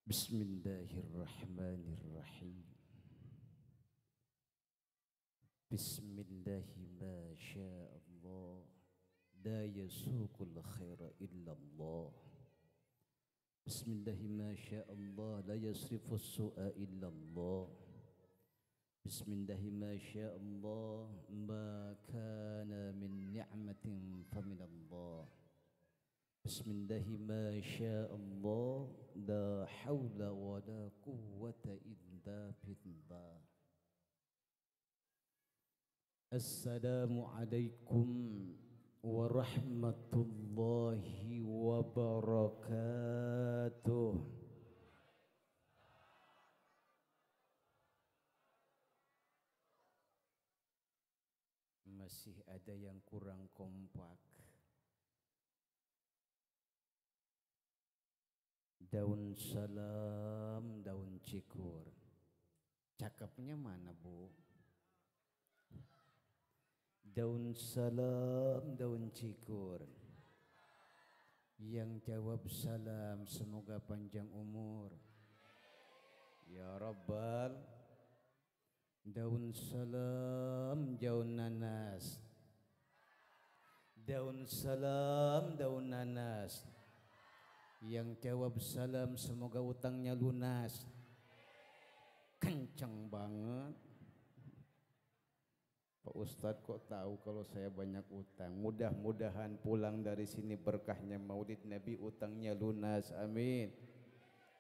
Bismillahirrahmanirrahim. Bismillahi ma sya'allah, la yasuqul khaira illallah. Bismillahi ma sya'allah, la yasrifu su'a illallah. Bismillahi ma sya'allah, ma kana min ni'matin faminallah. Bismillahi ma sya'allah, la hawla wa la quwwata illa billah. Assalamualaikum warahmatullahi wabarakatuh. Masih ada yang kurang kompak. Daun salam, daun cikur. Cakapnya mana, Bu? Daun salam, daun cikur. Yang jawab salam semoga panjang umur. Ya Rabbal. Daun salam, daun nanas. Daun salam, daun nanas. Yang jawab salam semoga utangnya lunas. Kencang banget. Pak Ustadz kok tahu kalau saya banyak utang? Mudah-mudahan pulang dari sini berkahnya Maulid Nabi utangnya lunas. Amin.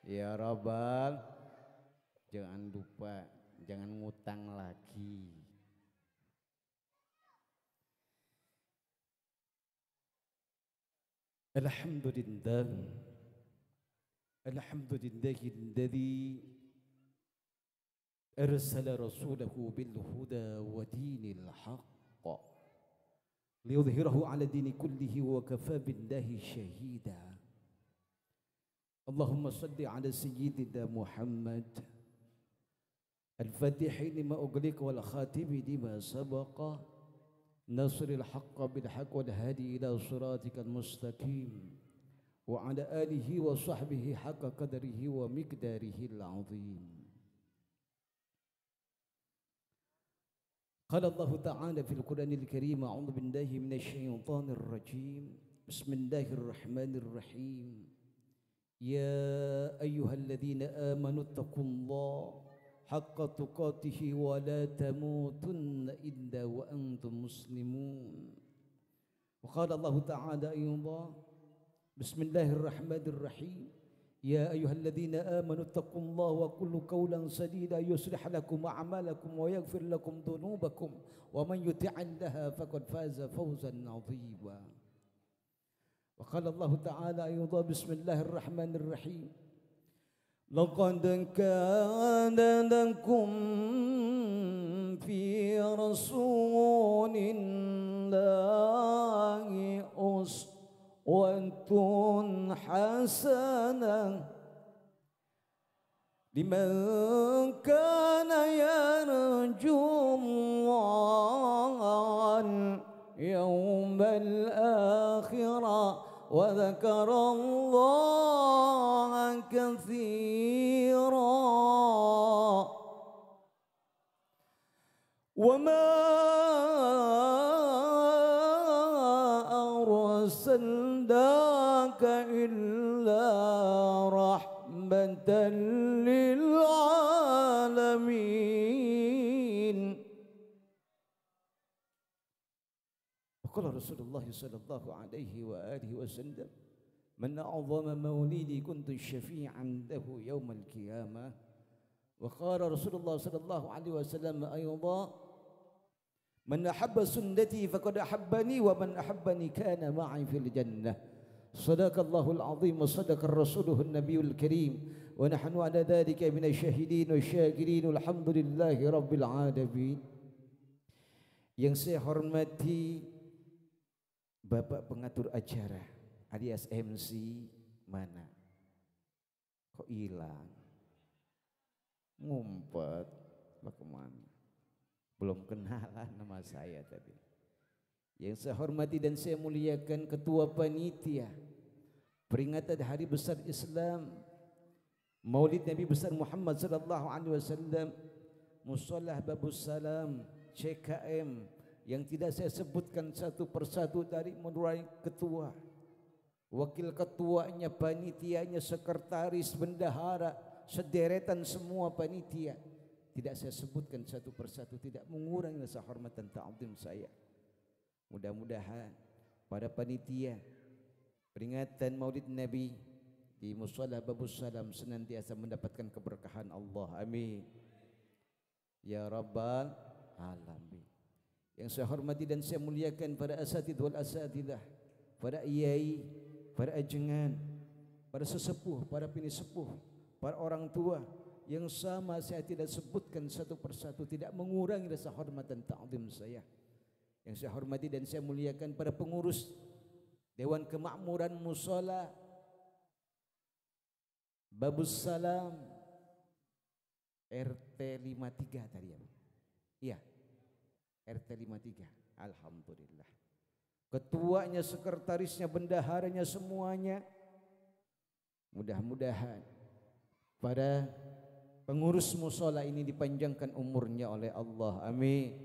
Ya Rabbal. Jangan lupa, jangan ngutang lagi. Alhamdulillah. Alhamdulillahilladzi arsala rasulahu bil huda wa dinil haqq liyudhhirahu 'ala dini kullihi wa kafa billahi shahida. Allahumma salli 'ala sayyidina Muhammad al-fatihi lima ughliqa wal khatimi lima sabaqa nasril haqqa bil haqq wal hadi ila siratikal mustaqim wa 'ala alihi wa sahbihi haqqa qadrihi wa miqdarihi al-'azim. Qala Allah Ta'ala fil Qur'anil Karim, a'udzu billahi minasy syaithanir rajim. Bismillahirrahmanirrahim. Ya ayyuhalladzina amanu taqullaha haqqa tuqatih wa la tamutunna illa wa antum muslimun. Wa qala Allah Ta'ala aydan, Bismillahirrahmanirrahim. Ya ayyuhalladzina amanu taqullaha wa qulu qawlan sadida yuslih lakum a'malakum wa yaghfir lakum dhunubakum wa man yuti'illaha faqad faza fawzan 'azima. Wa qala Allah Ta'ala aydan, Bismillahirrahmanirrahim. Laqad kana lakum fi rasulillahi uswatun hasanah liman kana yarju Allahan yawmal akhirah wa dzakara Allaha katsira. Wa ma arsalnaka illa rahmatan lil alamin. Qala Rasulullah sallallahu alaihi wa alihi wasallam, man a'zama maulidi kuntu syafi'an lahu yaumal qiyamah. Wa qala Rasulullah sallallahu alaihi wasallam aydan, man ahabba sunnati faqad ahabbani wa man ahabbani kana ma'i fil jannah. Sadaqallahul azim wa sadaqar rasuluhun nabiyul karim wa nahnu ala dhalika minasyahidin wa syakirin alhamdulillahi rabbil alamin. Yang saya hormati Bapak pengatur acara alias MC mana? Kok hilang? Ngumpet bagaimana? Belum kenalan nama saya tadi. Yang saya hormati dan saya muliakan Ketua Panitia peringatan Hari Besar Islam Maulid Nabi besar Muhammad sallallahu alaihi wasallam, Musallah Babus Salam, CKM yang tidak saya sebutkan satu persatu dari mulai ketua, wakil ketuanya, panitianya, sekretaris, bendahara, sederetan semua panitia. Tidak saya sebutkan satu persatu, tidak mengurangi rasa hormat dan ta'zim saya. Mudah-mudahan para panitia peringatan Maulid Nabi di Musalla Babus Salam senantiasa mendapatkan keberkahan Allah. Amin ya rabbal alamin. Yang saya hormati dan saya muliakan para asatidz wal asatidah, para iyai, para ajengan, para sesepuh, para pinisepuh, para orang tua yang sama saya tidak sebutkan satu persatu, tidak mengurangi rasa hormat dan ta'zim saya. Yang saya hormati dan saya muliakan para pengurus Dewan Kemakmuran Musalla Babus Salam RT 53 tadi ya. Iya. RT 53. Alhamdulillah. Ketuanya, sekretarisnya, bendaharanya semuanya. Mudah-mudahan pada pengurus mushola ini dipanjangkan umurnya oleh Allah. Amin.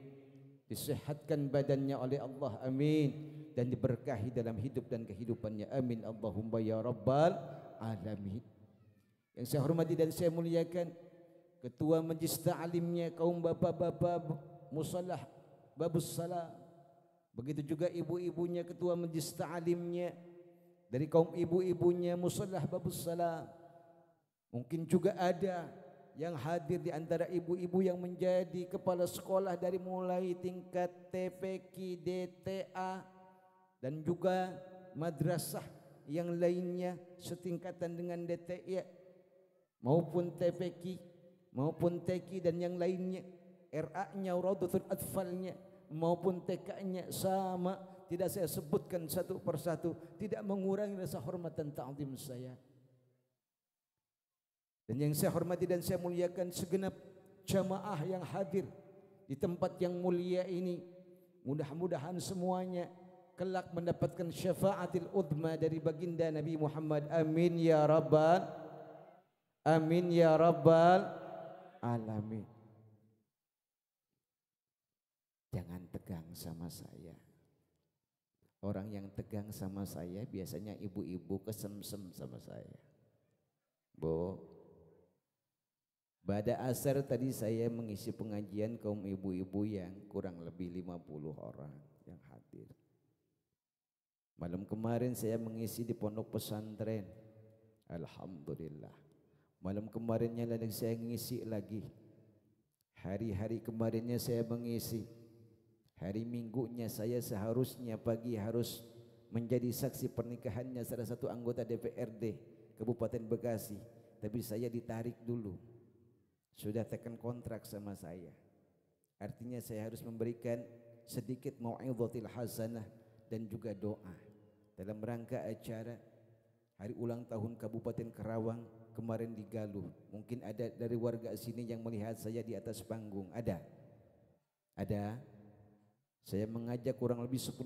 Disehatkan badannya oleh Allah. Amin. Dan diberkahi dalam hidup dan kehidupannya. Amin. Allahumma ya rabbal alamin. Yang saya hormati dan saya muliakan ketua majlis ta'limnya, kaum bapak-bapak Musallah Babus Salam, begitu juga ibu-ibunya ketua majlis ta'limnya dari kaum ibu-ibunya Musallah Babus Salam. Mungkin juga ada yang hadir di antara ibu-ibu yang menjadi kepala sekolah dari mulai tingkat TPQ, DTA dan juga madrasah yang lainnya setingkatan dengan DTI maupun TPQ maupun TQ dan yang lainnya, RA-nya, Raudatul Atfalnya maupun TK-nya sama, tidak saya sebutkan satu persatu, tidak mengurangi rasa hormat dan ta'zim saya. Dan yang saya hormati dan saya muliakan segenap jamaah yang hadir di tempat yang mulia ini, mudah-mudahan semuanya kelak mendapatkan syafaatil udma dari baginda Nabi Muhammad. Amin ya rabbal amin ya rabbal alamin. Jangan tegang sama saya. Orang yang tegang sama saya biasanya ibu-ibu kesemsem sama saya. Bu, pada asar tadi saya mengisi pengajian kaum ibu-ibu yang kurang lebih 50 orang yang hadir. Malam kemarin saya mengisi di pondok pesantren. Alhamdulillah. Malam kemarinnya lagi saya mengisi lagi. Hari-hari kemarinnya saya mengisi. Hari Minggunya saya seharusnya pagi harus menjadi saksi pernikahannya salah satu anggota DPRD Kabupaten Bekasi. Tapi saya ditarik dulu. Sudah tekan kontrak sama saya. Artinya saya harus memberikan sedikit mau'izatil hasanah dan juga doa dalam rangka acara hari ulang tahun Kabupaten Karawang kemarin di Galuh. Mungkin ada dari warga sini yang melihat saya di atas panggung. Ada. Saya mengajak kurang lebih 10.000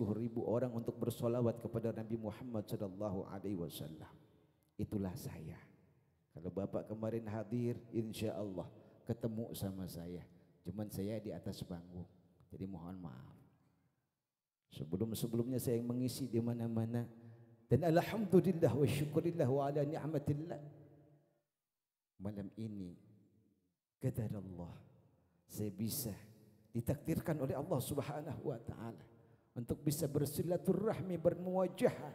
orang untuk bersolawat kepada Nabi Muhammad sallallahu alaihi wasallam. Itulah saya. Kalau Bapak kemarin hadir, insya Allah ketemu sama saya. Cuman saya di atas panggung. Jadi mohon maaf. Sebelumnya saya yang mengisi di mana-mana. Dan alhamdulillah wa syukurillah wa ala ni'matillah. Malam ini qadar Allah saya bisa ditakdirkan oleh Allah Subhanahu wa taala untuk bisa bersilaturahmi, bermuwajahah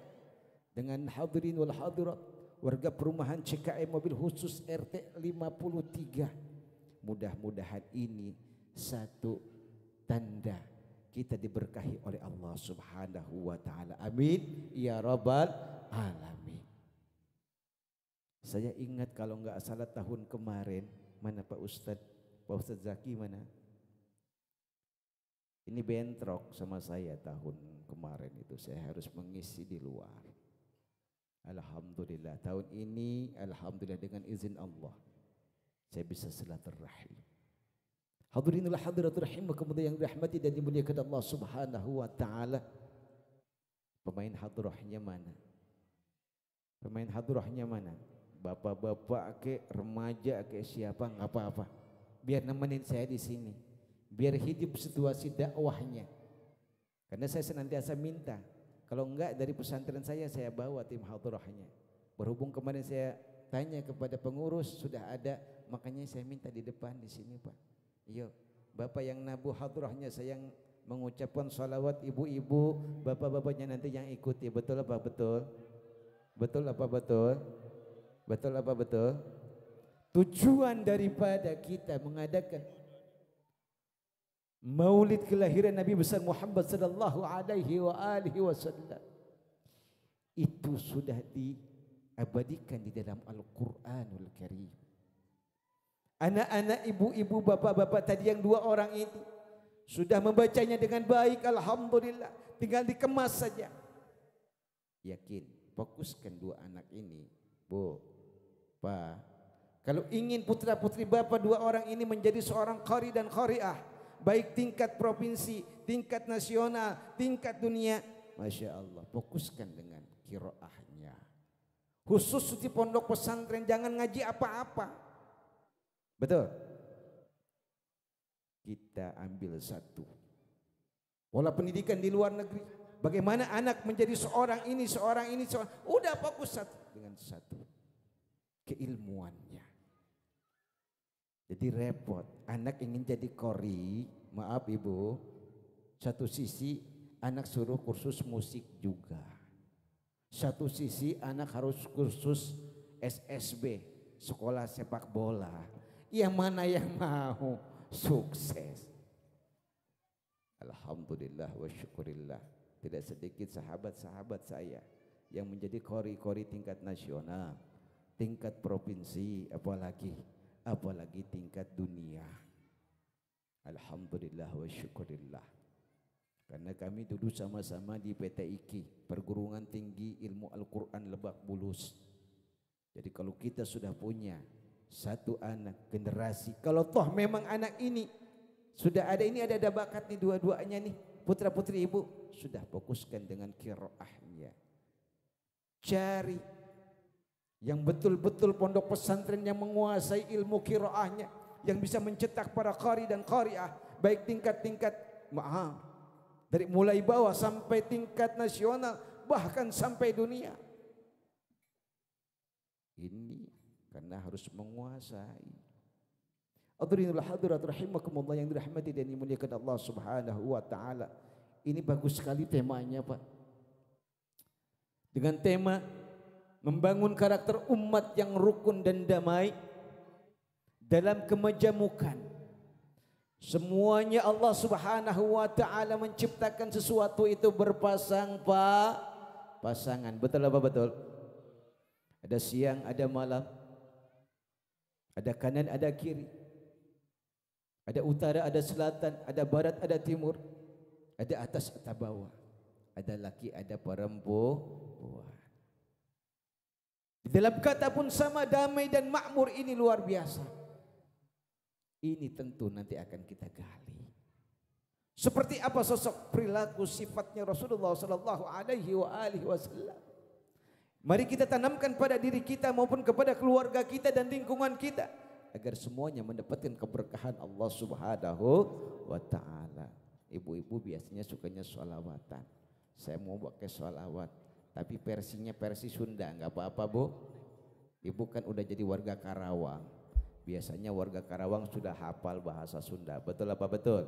dengan hadirin wal hadirat warga perumahan CKM mobil khusus RT 53. Mudah-mudahan ini satu tanda kita diberkahi oleh Allah Subhanahu wa taala. Amin ya rabbal alamin. Saya ingat kalau enggak salah tahun kemarin, mana Pak Ustadz Zaki mana? Ini bentrok sama saya tahun kemarin itu, saya harus mengisi di luar. Alhamdulillah tahun ini alhamdulillah dengan izin Allah saya bisa silaturahim. Hadirinul hadirat rahimakumullah yang dirahmati dan dimuliakan Allah Subhanahu wa taala. Pemain hadirahnya mana? Pemain hadirahnya mana? bapak-bapak ke remaja ke siapa nggak apa-apa, biar nemenin saya di sini, biar hidup situasi dakwahnya. Karena saya senantiasa minta, kalau enggak dari pesantren saya bawa tim hadrahnya. Berhubung kemarin saya tanya kepada pengurus sudah ada, makanya saya minta di depan di sini Pak. Iya, bapak yang nabuh hadrahnya saya yang mengucapkan salawat, ibu-ibu, bapak-bapaknya nanti yang ikuti. Betul apa betul? Betul apa betul? Betul apa betul? Tujuan daripada kita mengadakan Maulid kelahiran Nabi besar Muhammad sallallahu alaihi wasallam itu sudah diabadikan di dalam Al-Qur'anul Karim. Anak-anak, ibu-ibu, bapak-bapak tadi yang 2 orang ini sudah membacanya dengan baik, alhamdulillah, tinggal dikemas saja. Yakin, fokuskan 2 anak ini, Bu, Pak. Kalau ingin putra-putri Bapak 2 orang ini menjadi seorang qari dan qari'ah, baik tingkat provinsi, tingkat nasional, tingkat dunia, Masya Allah, fokuskan dengan qiraahnya. Khusus di pondok pesantren jangan ngaji apa-apa. Betul? Kita ambil satu. Pola pendidikan di luar negeri, bagaimana anak menjadi seorang ini, seorang ini, seorang, udah fokus satu dengan satu. Keilmuannya. Jadi repot, anak ingin jadi qari, maaf ibu, satu sisi anak suruh kursus musik juga, satu sisi anak harus kursus SSB, sekolah sepak bola. Yang mana yang mau sukses? Alhamdulillah wa syukurillah, tidak sedikit sahabat-sahabat saya yang menjadi qari-qari tingkat nasional, tingkat provinsi, apalagi tingkat dunia. Alhamdulillah wa syukurillah. Karena kami dulu sama-sama di PTIQ, Perguruan Tinggi Ilmu Al-Quran Lebak Bulus. Jadi kalau kita sudah punya satu anak generasi, kalau toh memang anak ini sudah ada, ini ada bakat nih dua-duanya nih, putra putri ibu, sudah fokuskan dengan qiraahnya. Cari yang betul-betul pondok pesantren yang menguasai ilmu qiraahnya, yang bisa mencetak para qari dan qariah, baik tingkat-tingkat dari mulai bawah sampai tingkat nasional, bahkan sampai dunia. Ini karena harus menguasai. Hadirinul hadirat rahimakumullah yang dirahmati dan dimuliakan Allah Subhanahu wa taala. Ini bagus sekali temanya, Pak. Dengan tema membangun karakter umat yang rukun dan damai dalam kemajemukan. Semuanya Allah Subhanahu wa taala menciptakan sesuatu itu berpasang, Pak. Pasangan. Betul apa betul? Ada siang, ada malam. Ada kanan, ada kiri. Ada utara, ada selatan, ada barat, ada timur. Ada atas, ada bawah. Ada laki, ada perempuan. Di dalam kata pun sama, damai dan makmur, ini luar biasa. Ini tentu nanti akan kita gali. Seperti apa sosok perilaku sifatnya Rasulullah sallallahu alaihi wasallam. Mari kita tanamkan pada diri kita maupun kepada keluarga kita dan lingkungan kita, agar semuanya mendapatkan keberkahan Allah Subhanahu wa taala. Ibu-ibu biasanya sukanya sholawatan. Saya mau pakai sholawat, tapi versinya versi Sunda, nggak apa-apa Bu. Ibu kan udah jadi warga Karawang. Biasanya warga Karawang sudah hafal bahasa Sunda. Betul apa betul?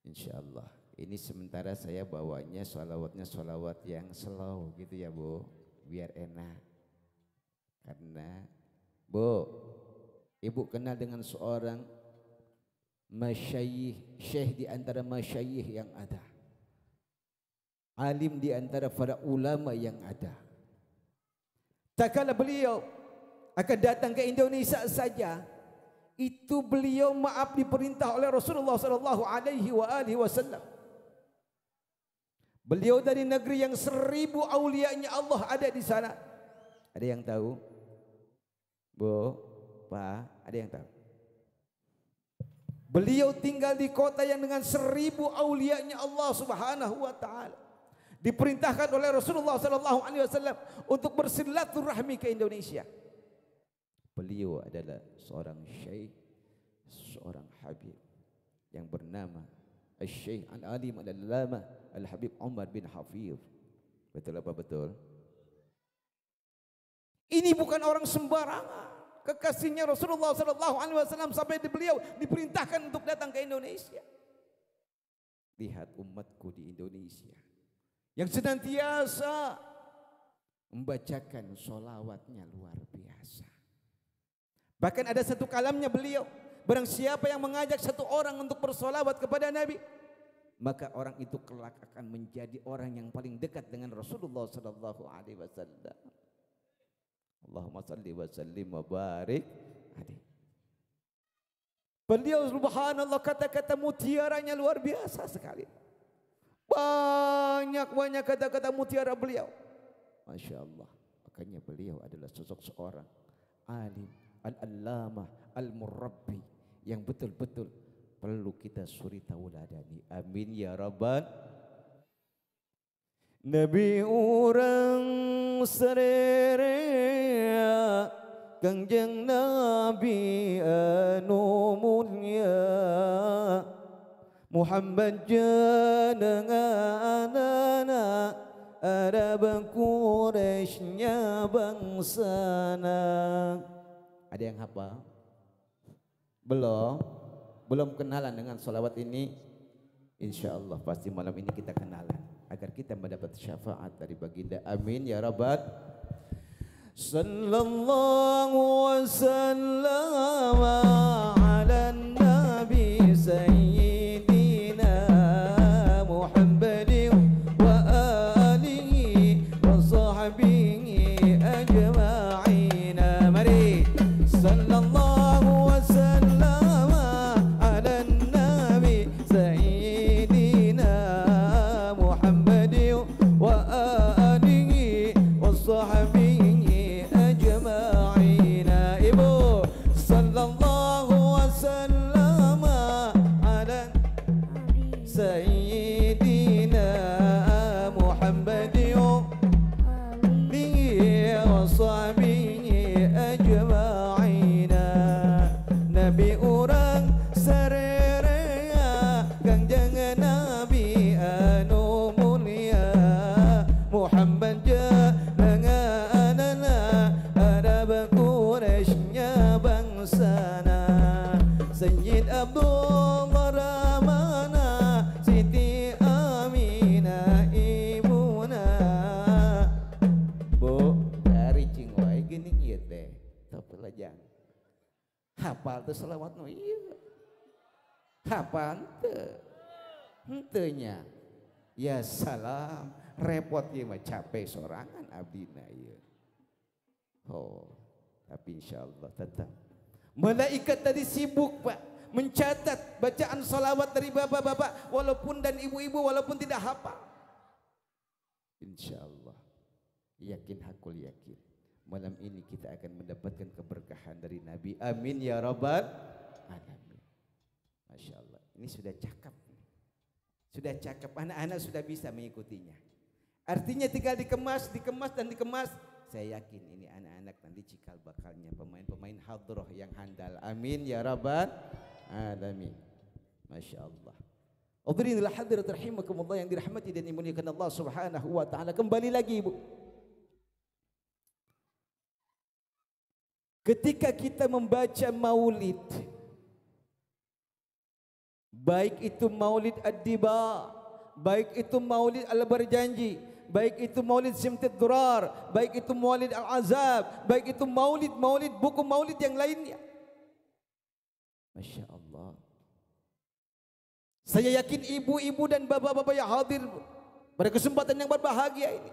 Insya Allah. Ini sementara saya bawanya sholawatnya sholawat yang slow gitu ya Bu, biar enak. Karena Bu, ibu kenal dengan seorang masyayikh, syekh di antara masyayikh yang ada, alim di antara para ulama yang ada. Tak kala beliau akan datang ke Indonesia saja, itu beliau maaf diperintah oleh Rasulullah sallallahu alaihi wasallam. Beliau dari negeri yang 1000 aulianya Allah ada di sana. Ada yang tahu? Bu, Pak, ada yang tahu? Beliau tinggal di kota yang dengan 1000 aulianya Allah Subhanahu wa taala. diperintahkan oleh Rasulullah sallallahu alaihi wasallam untuk bersilaturahmi ke Indonesia. Beliau adalah seorang syekh, seorang habib yang bernama Syekh Al-Alim Al-Allamah Al-Habib Umar bin Hafidh. Betul apa betul? Ini bukan orang sembarangan. Kekasihnya Rasulullah sallallahu alaihi wasallam sampai beliau diperintahkan untuk datang ke Indonesia. Lihat umatku di Indonesia yang senantiasa membacakan sholawatnya luar biasa. Bahkan ada satu kalamnya beliau, barang siapa yang mengajak satu orang untuk bersolawat kepada Nabi, maka orang itu kelak akan menjadi orang yang paling dekat dengan Rasulullah sallallahu alaihi wasallam. Allahumma salli wa sallim wa barik alaihi. Beliau subhanallah, kata-kata mutiaranya luar biasa sekali. Banyak kata-kata mutiara beliau. Masya Allah. Makanya beliau adalah sosok seorang alim, al-allamah, al-murabbi yang betul-betul perlu kita suri tauladani. Amin ya rabbal. Nabi orang serere Kangjeng Nabi anu mulia Muhammad jenenganana Arab Quraisynya bangsana. Ada yang hafal? Belum? Belum kenalan dengan salawat ini? InsyaAllah pasti malam ini kita kenalan agar kita mendapat syafaat dari baginda. Amin ya rabbal. Sallallahu wasallam ala nabi sayyidina Muhammadin wa alihi wa sahbihi ajma'in. Mari sallallahu wasallam ala nabi sayyidina Muhammadin wa alihi wa sahbihi Sayyidina Muhammad bihi wa sahbihi ajma'in. Nabi orang saraya Kangjeng Nabi anu mulia Muhammad jenenganana Arab Quraisynya bangsana. Sayyid Abdul Rahmana Siti Aminah ibuna. Bu, dari cingwai gini iya teh. Tapi lajang. Hafal tuh selawat no iya. Hafal tuh. Hentenya. Ya salam. Repot ya mah capek sorangan abdina iya. Oh, tapi insyaallah tetap. Malaikat tadi sibuk Pak mencatat bacaan salawat dari bapak-bapak walaupun dan ibu-ibu walaupun tidak hafal. Insyaallah yakin hakul yakin malam ini kita akan mendapatkan keberkahan dari Nabi. Amin ya rabbal alamin. Masya Allah, ini sudah cakap, sudah cakap, anak-anak sudah bisa mengikutinya. Artinya tinggal dikemas dan dikemas. Saya yakin ini anak-anak nanti cikal bakalnya pemain-pemain hadroh yang handal. Amin ya rabbal alamin. Masya Allah. Hadirin hadirat rahimakumullah yang dirahmati dan dimuliakan Allah Subhanahu wa taala. Kembali lagi Ibu. Ketika kita membaca maulid, baik itu maulid ad-diba, baik itu maulid al-berjanji, baik itu maulid simtid durar, baik itu maulid al-azab, baik itu maulid buku maulid yang lainnya. Masya Allah. Saya yakin ibu-ibu dan bapak-bapak yang hadir pada kesempatan yang berbahagia ini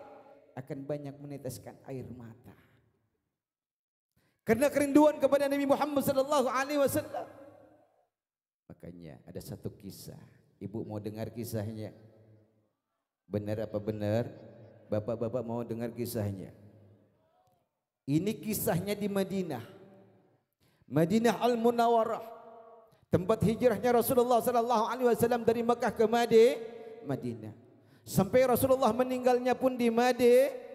akan banyak meneteskan air mata karena kerinduan kepada Nabi Muhammad sallallahu alaihi wasallam. Makanya ada satu kisah. Ibu mau dengar kisahnya? Benar apa benar? Bapak-bapak mau dengar kisahnya? Ini kisahnya di Madinah. Madinah Al-Munawwarah, tempat hijrahnya Rasulullah sallallahu alaihi wasallam dari Mekah ke Madinah. Sampai Rasulullah meninggalnya pun di Made.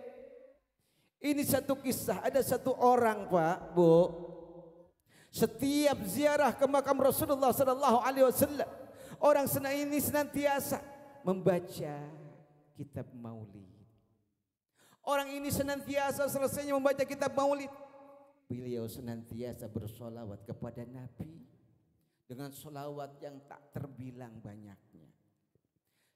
Ini satu kisah, ada satu orang Pak, Bu, setiap ziarah ke makam Rasulullah sallallahu alaihi wasallam, orang ini senantiasa membaca kitab Maulid. Orang ini senantiasa selesainya membaca kitab Maulid, beliau senantiasa bersolawat kepada Nabi dengan solawat yang tak terbilang banyaknya.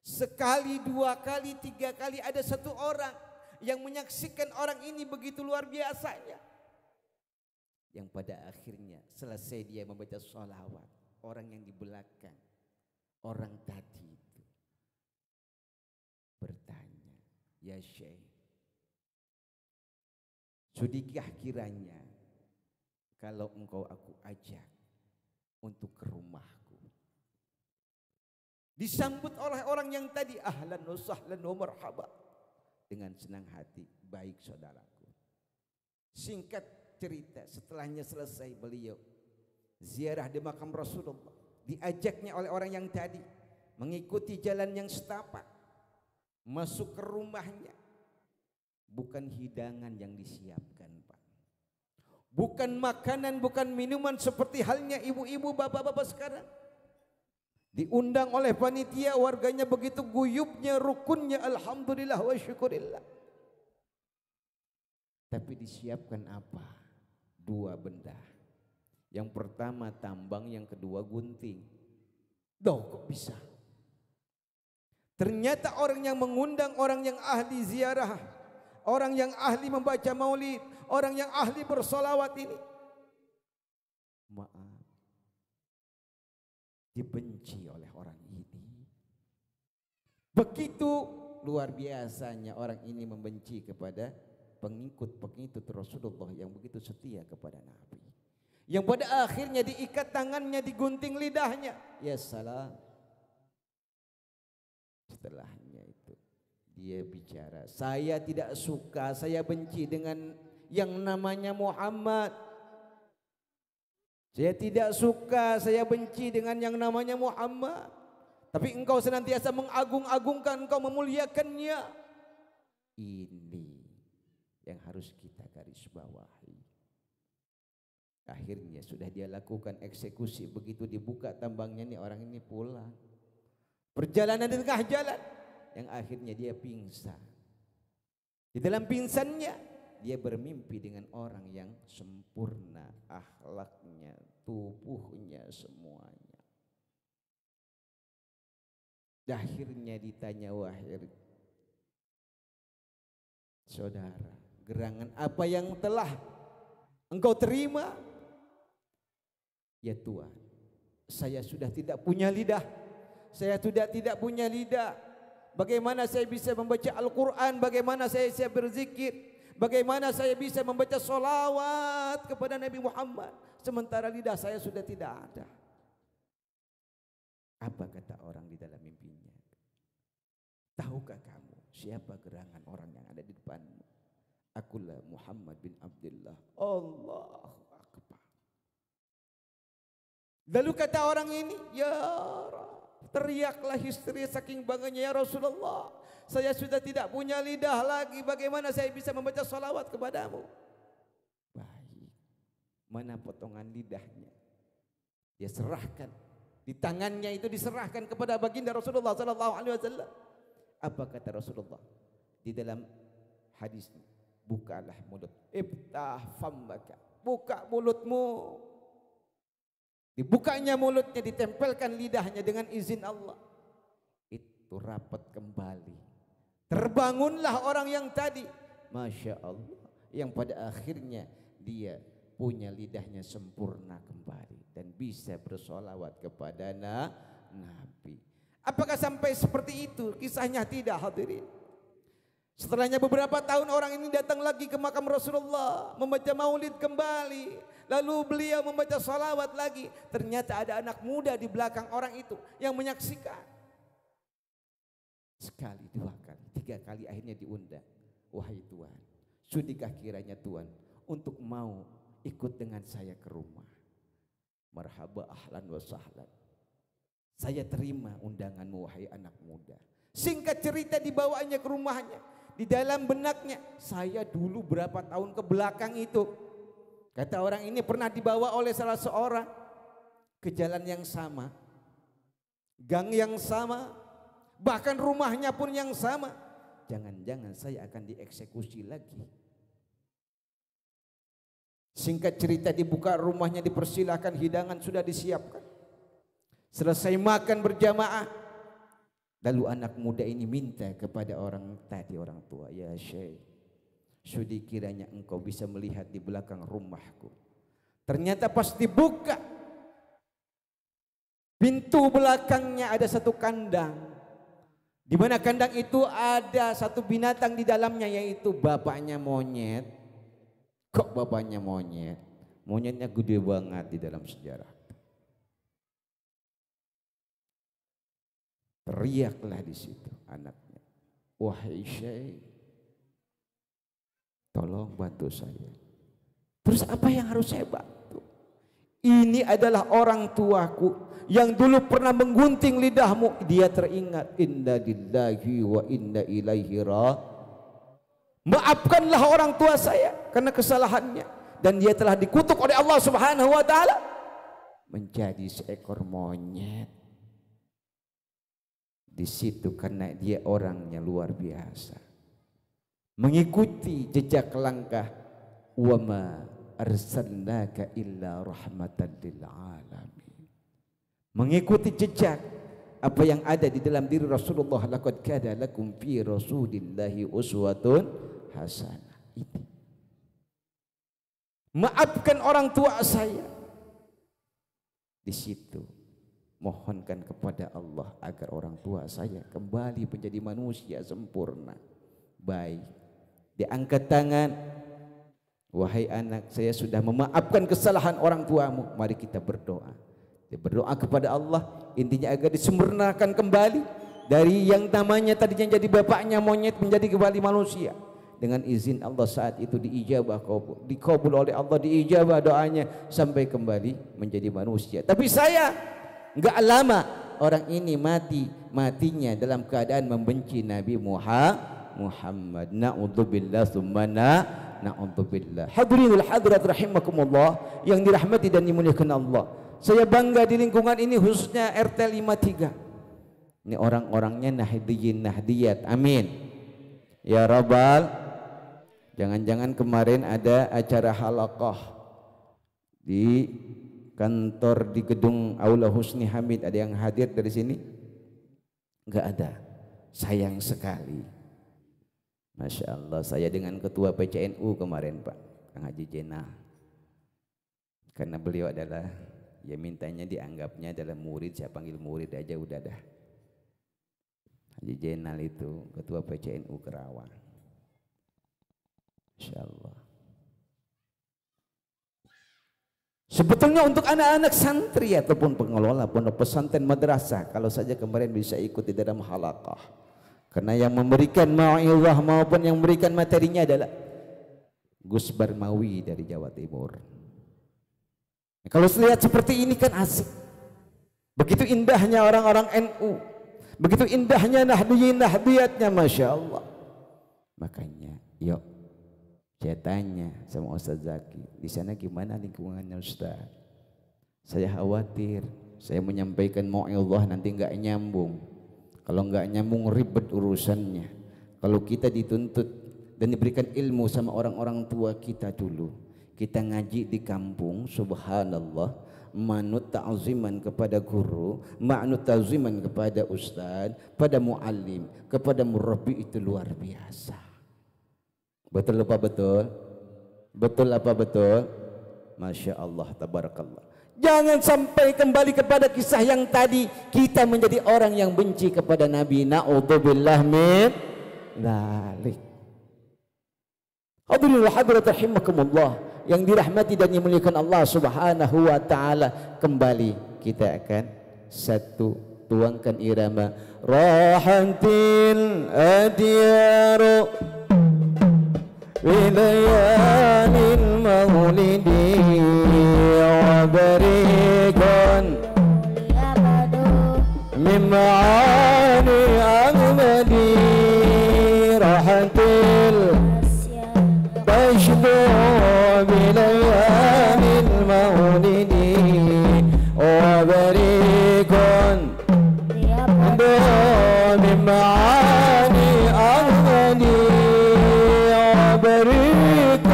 Sekali, dua kali, tiga kali ada satu orang yang menyaksikan orang ini begitu luar biasanya, yang pada akhirnya selesai dia membaca solawat, orang yang di belakang, orang tadi itu bertanya, ya Syekh, sudikah kiranya kalau engkau aku ajak untuk ke rumahku? Disambut oleh orang yang tadi, ahlan wa sahlan wa marhaba, dengan senang hati, baik saudaraku. Singkat cerita, setelahnya selesai beliau ziarah di makam Rasulullah, diajaknya oleh orang yang tadi mengikuti jalan yang setapak, masuk ke rumahnya. Bukan hidangan yang disiapkan Pak, bukan makanan, bukan minuman seperti halnya ibu-ibu, bapak-bapak sekarang. Diundang oleh panitia, warganya begitu guyupnya, rukunnya, alhamdulillah wa syukurillah. Tapi disiapkan apa? Dua benda. Yang pertama tambang, yang kedua gunting. Duh, kok bisa? Ternyata orang yang mengundang, orang yang ahli ziarah, orang yang ahli membaca maulid, orang yang ahli bersolawat ini, maaf, dibenci oleh orang ini. Begitu luar biasanya orang ini membenci kepada pengikut-pengikut Rasulullah yang begitu setia kepada Nabi, yang pada akhirnya diikat tangannya, digunting lidahnya. Ya salam. Setelahnya itu dia bicara, saya tidak suka, saya benci dengan yang namanya Muhammad. Saya tidak suka, saya benci dengan yang namanya Muhammad. Tapi engkau senantiasa mengagung-agungkan, engkau memuliakannya. Ini yang harus kita garis bawahi. Akhirnya sudah dia lakukan eksekusi. Begitu dibuka tambangnya, nih orang ini pulang. Perjalanan di tengah jalan, yang akhirnya dia pingsan. Di dalam pingsannya, dia bermimpi dengan orang yang sempurna akhlaknya, tubuhnya, semuanya. Akhirnya ditanya, wahai saudara, gerangan apa yang telah engkau terima? Ya Tuhan, saya sudah tidak punya lidah. Saya sudah tidak punya lidah. Bagaimana saya bisa membaca Al-Quran? Bagaimana saya bisa berzikir? Bagaimana saya bisa membaca solawat kepada Nabi Muhammad sementara lidah saya sudah tidak ada? Apa kata orang di dalam mimpinya? Tahukah kamu siapa gerangan orang yang ada di depanmu? Akulah Muhammad bin Abdullah. Allahu Akbar. Lalu kata orang ini, ya Rabb, teriaklah histeris saking bangganya, ya Rasulullah, saya sudah tidak punya lidah lagi, bagaimana saya bisa membaca salawat kepadamu? Baik, mana potongan lidahnya? Dia serahkan, di tangannya itu diserahkan kepada baginda Rasulullah sallallahu alaihi wasallam. Apa kata Rasulullah di dalam hadis? Bukalah mulut, iftah fammaka, buka mulutmu. Dibukanya mulutnya, ditempelkan lidahnya dengan izin Allah. Itu rapat kembali. Terbangunlah orang yang tadi, Masya Allah, yang pada akhirnya dia punya lidahnya sempurna kembali dan bisa bersolawat kepada Nabi. Apakah sampai seperti itu kisahnya? Tidak, hadirin. Setelahnya beberapa tahun orang ini datang lagi ke makam Rasulullah, membaca maulid kembali. Lalu beliau membaca salawat lagi. Ternyata ada anak muda di belakang orang itu yang menyaksikan. Sekali, dua kali, tiga kali akhirnya diundang. Wahai Tuhan, sudikah kiranya Tuhan untuk mau ikut dengan saya ke rumah? Marhaba ahlan wa sahlan. Saya terima undanganmu wahai anak muda. Singkat cerita dibawanya ke rumahnya. Di dalam benaknya, saya dulu berapa tahun ke belakang itu, kata orang ini pernah dibawa oleh salah seorang ke jalan yang sama, gang yang sama, bahkan rumahnya pun yang sama. Jangan-jangan saya akan dieksekusi lagi. Singkat cerita dibuka rumahnya, dipersilahkan, hidangan sudah disiapkan. Selesai makan berjamaah, lalu anak muda ini minta kepada orang tua, ya Syekh, sudi kiranya engkau bisa melihat di belakang rumahku. Ternyata pas dibuka pintu belakangnya ada satu kandang, di mana kandang itu ada satu binatang di dalamnya, yaitu bapaknya monyet. Kok bapaknya monyet? Monyetnya gede banget di dalam sejarah. Teriaklah di situ anaknya, wahai Syekh, tolong bantu saya. Terus apa yang harus saya bantu? Ini adalah orang tuaku yang dulu pernah menggunting lidahmu. Dia teringat, inna lillahi wa inna ilaihi raji'un. Maafkanlah orang tua saya karena kesalahannya, dan dia telah dikutuk oleh Allah Subhanahu wa taala menjadi seekor monyet. Di situ karena dia orangnya luar biasa, mengikuti jejak langkah, wa ma arsalnaka illa rahmatan lil alamin, mengikuti jejak apa yang ada di dalam diri Rasulullah. Laqad kana lakum fi rasulillahi uswatun hasanah. Itu maafkan orang tua saya. Di situ mohonkan kepada Allah agar orang tua saya kembali menjadi manusia sempurna, baik. Diangkat tangan, wahai anak, saya sudah memaafkan kesalahan orang tuamu. Mari kita berdoa. Dia berdoa kepada Allah, intinya agar disempurnakan kembali dari yang namanya tadinya jadi bapaknya monyet menjadi kembali manusia. Dengan izin Allah saat itu diijabah, dikabul oleh Allah, diijabah doanya sampai kembali menjadi manusia. Tapi saya enggak lama orang ini matinya dalam keadaan membenci Nabi Muhammad. Na'udzubillah tsumma na'udzubillah. Hadirinul hadirat rahimakumullah yang dirahmati dan dimuliakan Allah. Saya bangga di lingkungan ini, khususnya RT 53. Ini orang-orangnya nahdiyin nahdiyat. Amin ya rabbal. Jangan-jangan kemarin ada acara halaqah di kantor di gedung Aula Husni Hamid, ada yang hadir dari sini? Enggak ada. Sayang sekali. Masya Allah, saya dengan ketua PCNU kemarin Pak, Kang Haji Jenal. Karena beliau adalah, ya mintanya dianggapnya adalah murid, saya panggil murid aja udah dah. Haji Jenal itu ketua PCNU Kerawang. Masya Allah. Sebetulnya untuk anak-anak santri ataupun pengelola pondok pesantren madrasah, kalau saja kemarin bisa ikut di dalam halaqah, karena yang memberikan mau'izah maupun yang memberikan materinya adalah Gus Barmawi dari Jawa Timur. Kalau lihat seperti ini kan asik. Begitu indahnya orang-orang NU, begitu indahnya nahdiyin nahdiyatnya, Masya Allah. Makanya yuk, saya tanya sama Ustaz Zaki, di sana gimana lingkungannya Ustaz? Saya khawatir, saya menyampaikan mau'izah nanti enggak nyambung. Kalau enggak nyambung ribet urusannya. Kalau kita dituntut dan diberikan ilmu sama orang-orang tua kita dulu, kita ngaji di kampung, subhanallah, manut ta'ziman kepada guru, manut ta'ziman kepada ustaz, pada muallim, kepada murabbi, itu luar biasa. Betul apa betul? Betul apa betul? Masya Allah, tabarakallah. Jangan sampai kembali kepada kisah yang tadi, kita menjadi orang yang benci kepada Nabi. Na'udzubillah min dzalik. Hadirin wa hadirat rahimakumullah yang dirahmati dan dimuliakan Allah Subhanahu wa taala, kembali kita akan tuangkan irama rahantil adyaru wilayalil maulidi wa barikun min ma'ani بليالي المولد وبريق من معاني أحمدي وبريق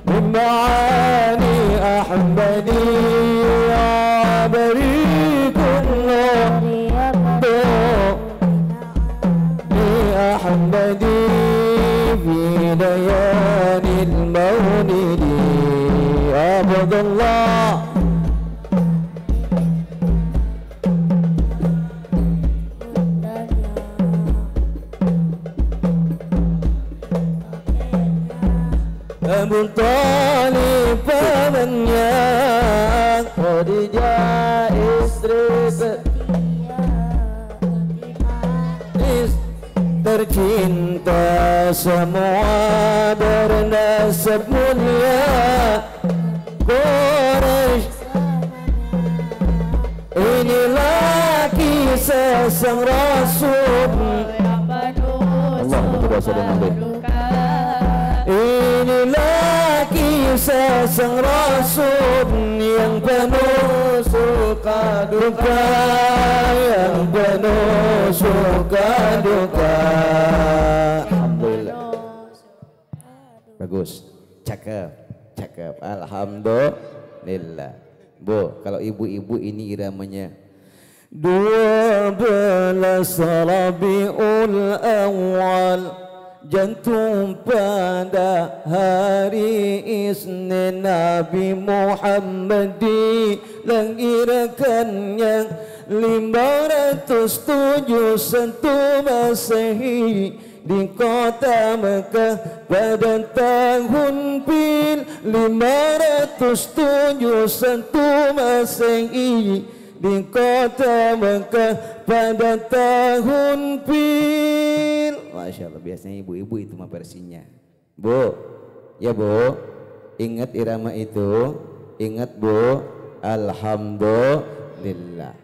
من معاني أحمدي وبريق أحمدي في ليالي المولد عبد الله أبو طالب فمنيا خديجة istri tercinta semua bernasab mulia Quraisy. Inilah kisah sang Rasul. Allah betul Nabi. Inilah kisah sang Rasul yang penuh suka duka, yang penuh suka duka. Alhamdulillah. Bagus, cakep, cakep. Alhamdulillah. Bu, kalau ibu-ibu ini iramanya 12 Rabiul Awal, jantung pada hari Isnin Nabi Muhammad dilahirkan yang 571 Masehi di kota Mekah pada tahun pil 571 Masehi di kota Mekah pada tahun pil. Masya Allah, biasanya ibu-ibu itu mah versinya. Bu, ya Bu, ingat irama itu, ingat Bu, alhamdulillah.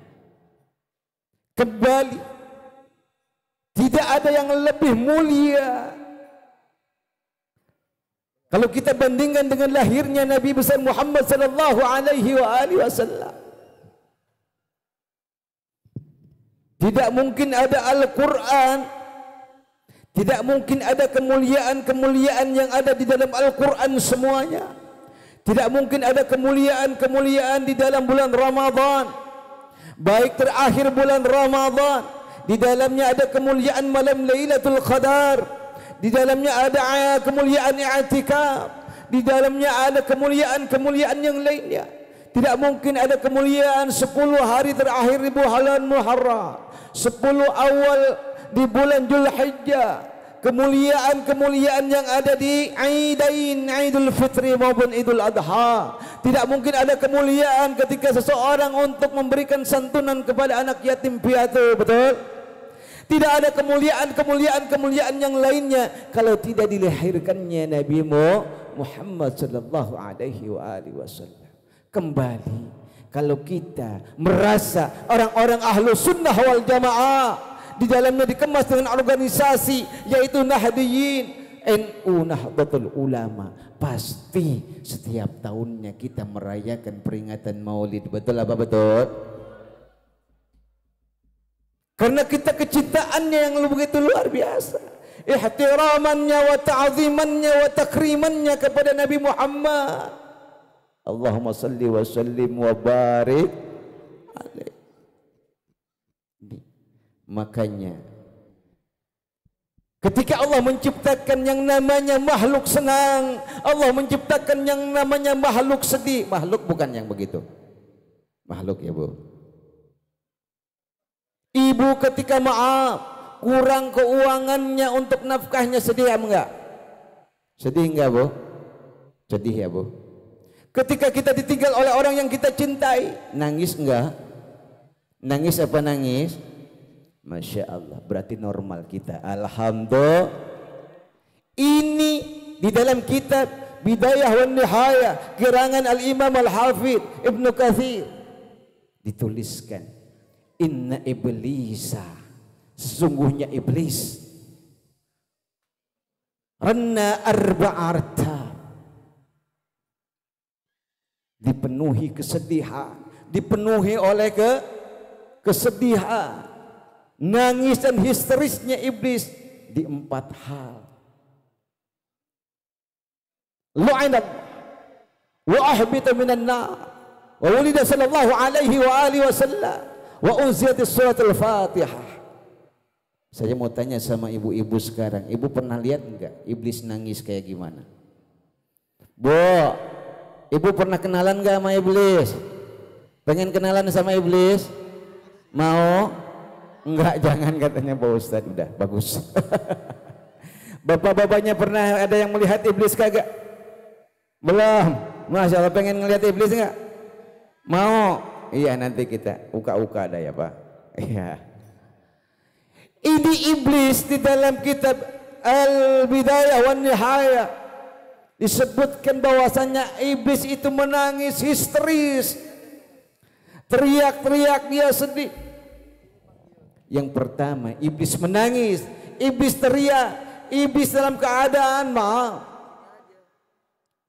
Kembali, tidak ada yang lebih mulia kalau kita bandingkan dengan lahirnya Nabi besar Muhammad sallallahu alaihi wasallam. Tidak mungkin ada Al-Quran, tidak mungkin ada kemuliaan-kemuliaan yang ada di dalam Al-Quran semuanya. Tidak mungkin ada kemuliaan-kemuliaan di dalam bulan Ramadan, baik terakhir bulan Ramadan. Di dalamnya ada kemuliaan malam Lailatul Qadar, di dalamnya ada kemuliaan i'tikaf, di dalamnya ada kemuliaan-kemuliaan yang lainnya. Tidak mungkin ada kemuliaan 10 hari terakhir di bulan Muharram, 10 awal di bulan Dzulhijjah, kemuliaan-kemuliaan yang ada di Aidain, Idul Fitri maupun Idul Adha. Tidak mungkin ada kemuliaan ketika seseorang untuk memberikan santunan kepada anak yatim piatu, betul? Tidak ada kemuliaan yang lainnya kalau tidak dilahirkannya Nabi Muhammad sallallahu alaihi wasallam. Kembali, kalau kita merasa orang-orang ahlu sunnah wal jamaah di dalamnya dikemas dengan organisasi yaitu Nahdiyin, NU, Nahdlatul Ulama, pasti setiap tahunnya kita merayakan peringatan Maulid. Betul apa betul? Karena kita kecintaannya yang begitu luar biasa, ihtiramannya wa ta'zimannya wa takrimannya kepada Nabi Muhammad. Allahumma salli wa sallim wa barik alaih. Makanya ketika Allah menciptakan yang namanya makhluk senang, Allah menciptakan yang namanya makhluk sedih. Makhluk bukan yang begitu. Makhluk ya Bu. Ibu ketika maaf kurang keuangannya untuk nafkahnya, sedih enggak? Sedih enggak Bu? Sedih ya Bu. Ketika kita ditinggal oleh orang yang kita cintai, nangis enggak? Nangis apa nangis? Masya Allah, berarti normal kita. Alhamdulillah. Ini di dalam kitab Bidayah wan Nihayah kirangan Al-Imam Al-Hafidh Ibnu Katsir dituliskan, inna iblisa, sesungguhnya iblis anna arba'arta, dipenuhi kesedihan, dipenuhi oleh kesedihan, nangis dan histerisnya iblis di 4 hal. Lu'inat wa ahbita minan nar wa wulida sallallahu alaihi wa alihi wasallam wa unzilatis suratul Fatihah. Saya mau tanya sama ibu-ibu sekarang, ibu pernah lihat enggak iblis nangis kayak gimana? Bu, ibu pernah kenalan enggak sama iblis? Pengen kenalan sama iblis? Mau? Enggak, jangan katanya Pak Ustadz. Udah, bagus. Bapak-bapaknya pernah ada yang melihat iblis kagak? Belum. Masya Allah, pengen ngelihat iblis enggak? Mau? Iya, nanti kita uka-uka ada ya Pak. Iya. Ini iblis di dalam kitab Al-Bidayah wan Nihayah disebutkan bahwasanya iblis itu menangis histeris, teriak-teriak, dia sedih. Yang pertama, iblis menangis, iblis teriak, iblis dalam keadaan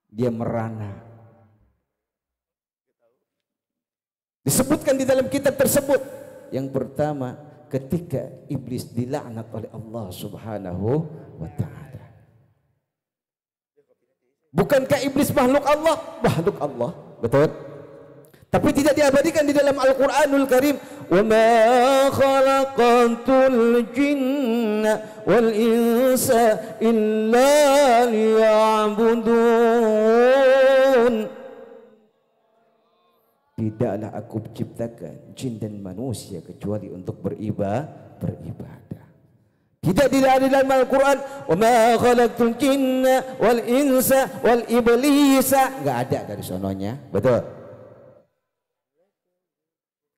dia merana. Disebutkan di dalam kitab tersebut. Yang pertama, ketika iblis dilaknat oleh Allah Subhanahu wa ta'ala. Bukankah iblis makhluk Allah? Makhluk Allah, betul? Tapi tidak diabadikan di dalam Al-Qur'anul Karim. Wa ma khalaqatul jinna wal insa illa liya'budun. Tidaklah aku menciptakan jin dan manusia kecuali untuk beribadah. Tidak ada dalam Al-Quran wa ma khalaqtul jinna wal insa wal iblisa, enggak ada dari sononya, betul?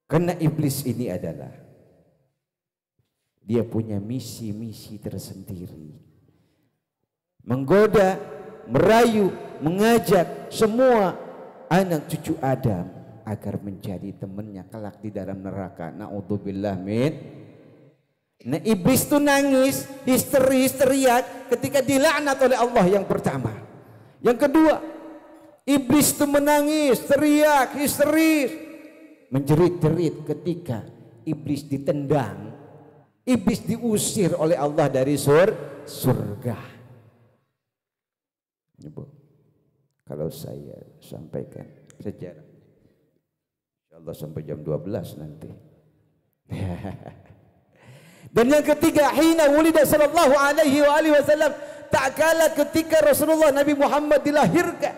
Karena iblis ini adalah dia punya misi-misi tersendiri, menggoda, merayu, mengajak semua anak cucu Adam agar menjadi temannya kelak di dalam neraka. Na'udzubillah min. Nah, iblis itu nangis, histeris, teriak ketika dilaknat oleh Allah, yang pertama. Yang kedua, iblis itu menangis, teriak, histeris, menjerit-jerit ketika iblis ditendang, iblis diusir oleh Allah dari surga. Ibu, kalau saya sampaikan sejarah, Allah sampai jam 12 nanti. Dan yang ketiga, hina wulida sallallahu alaihi wa alihi wasallam, tak kala ketika Rasulullah Nabi Muhammad dilahirkan,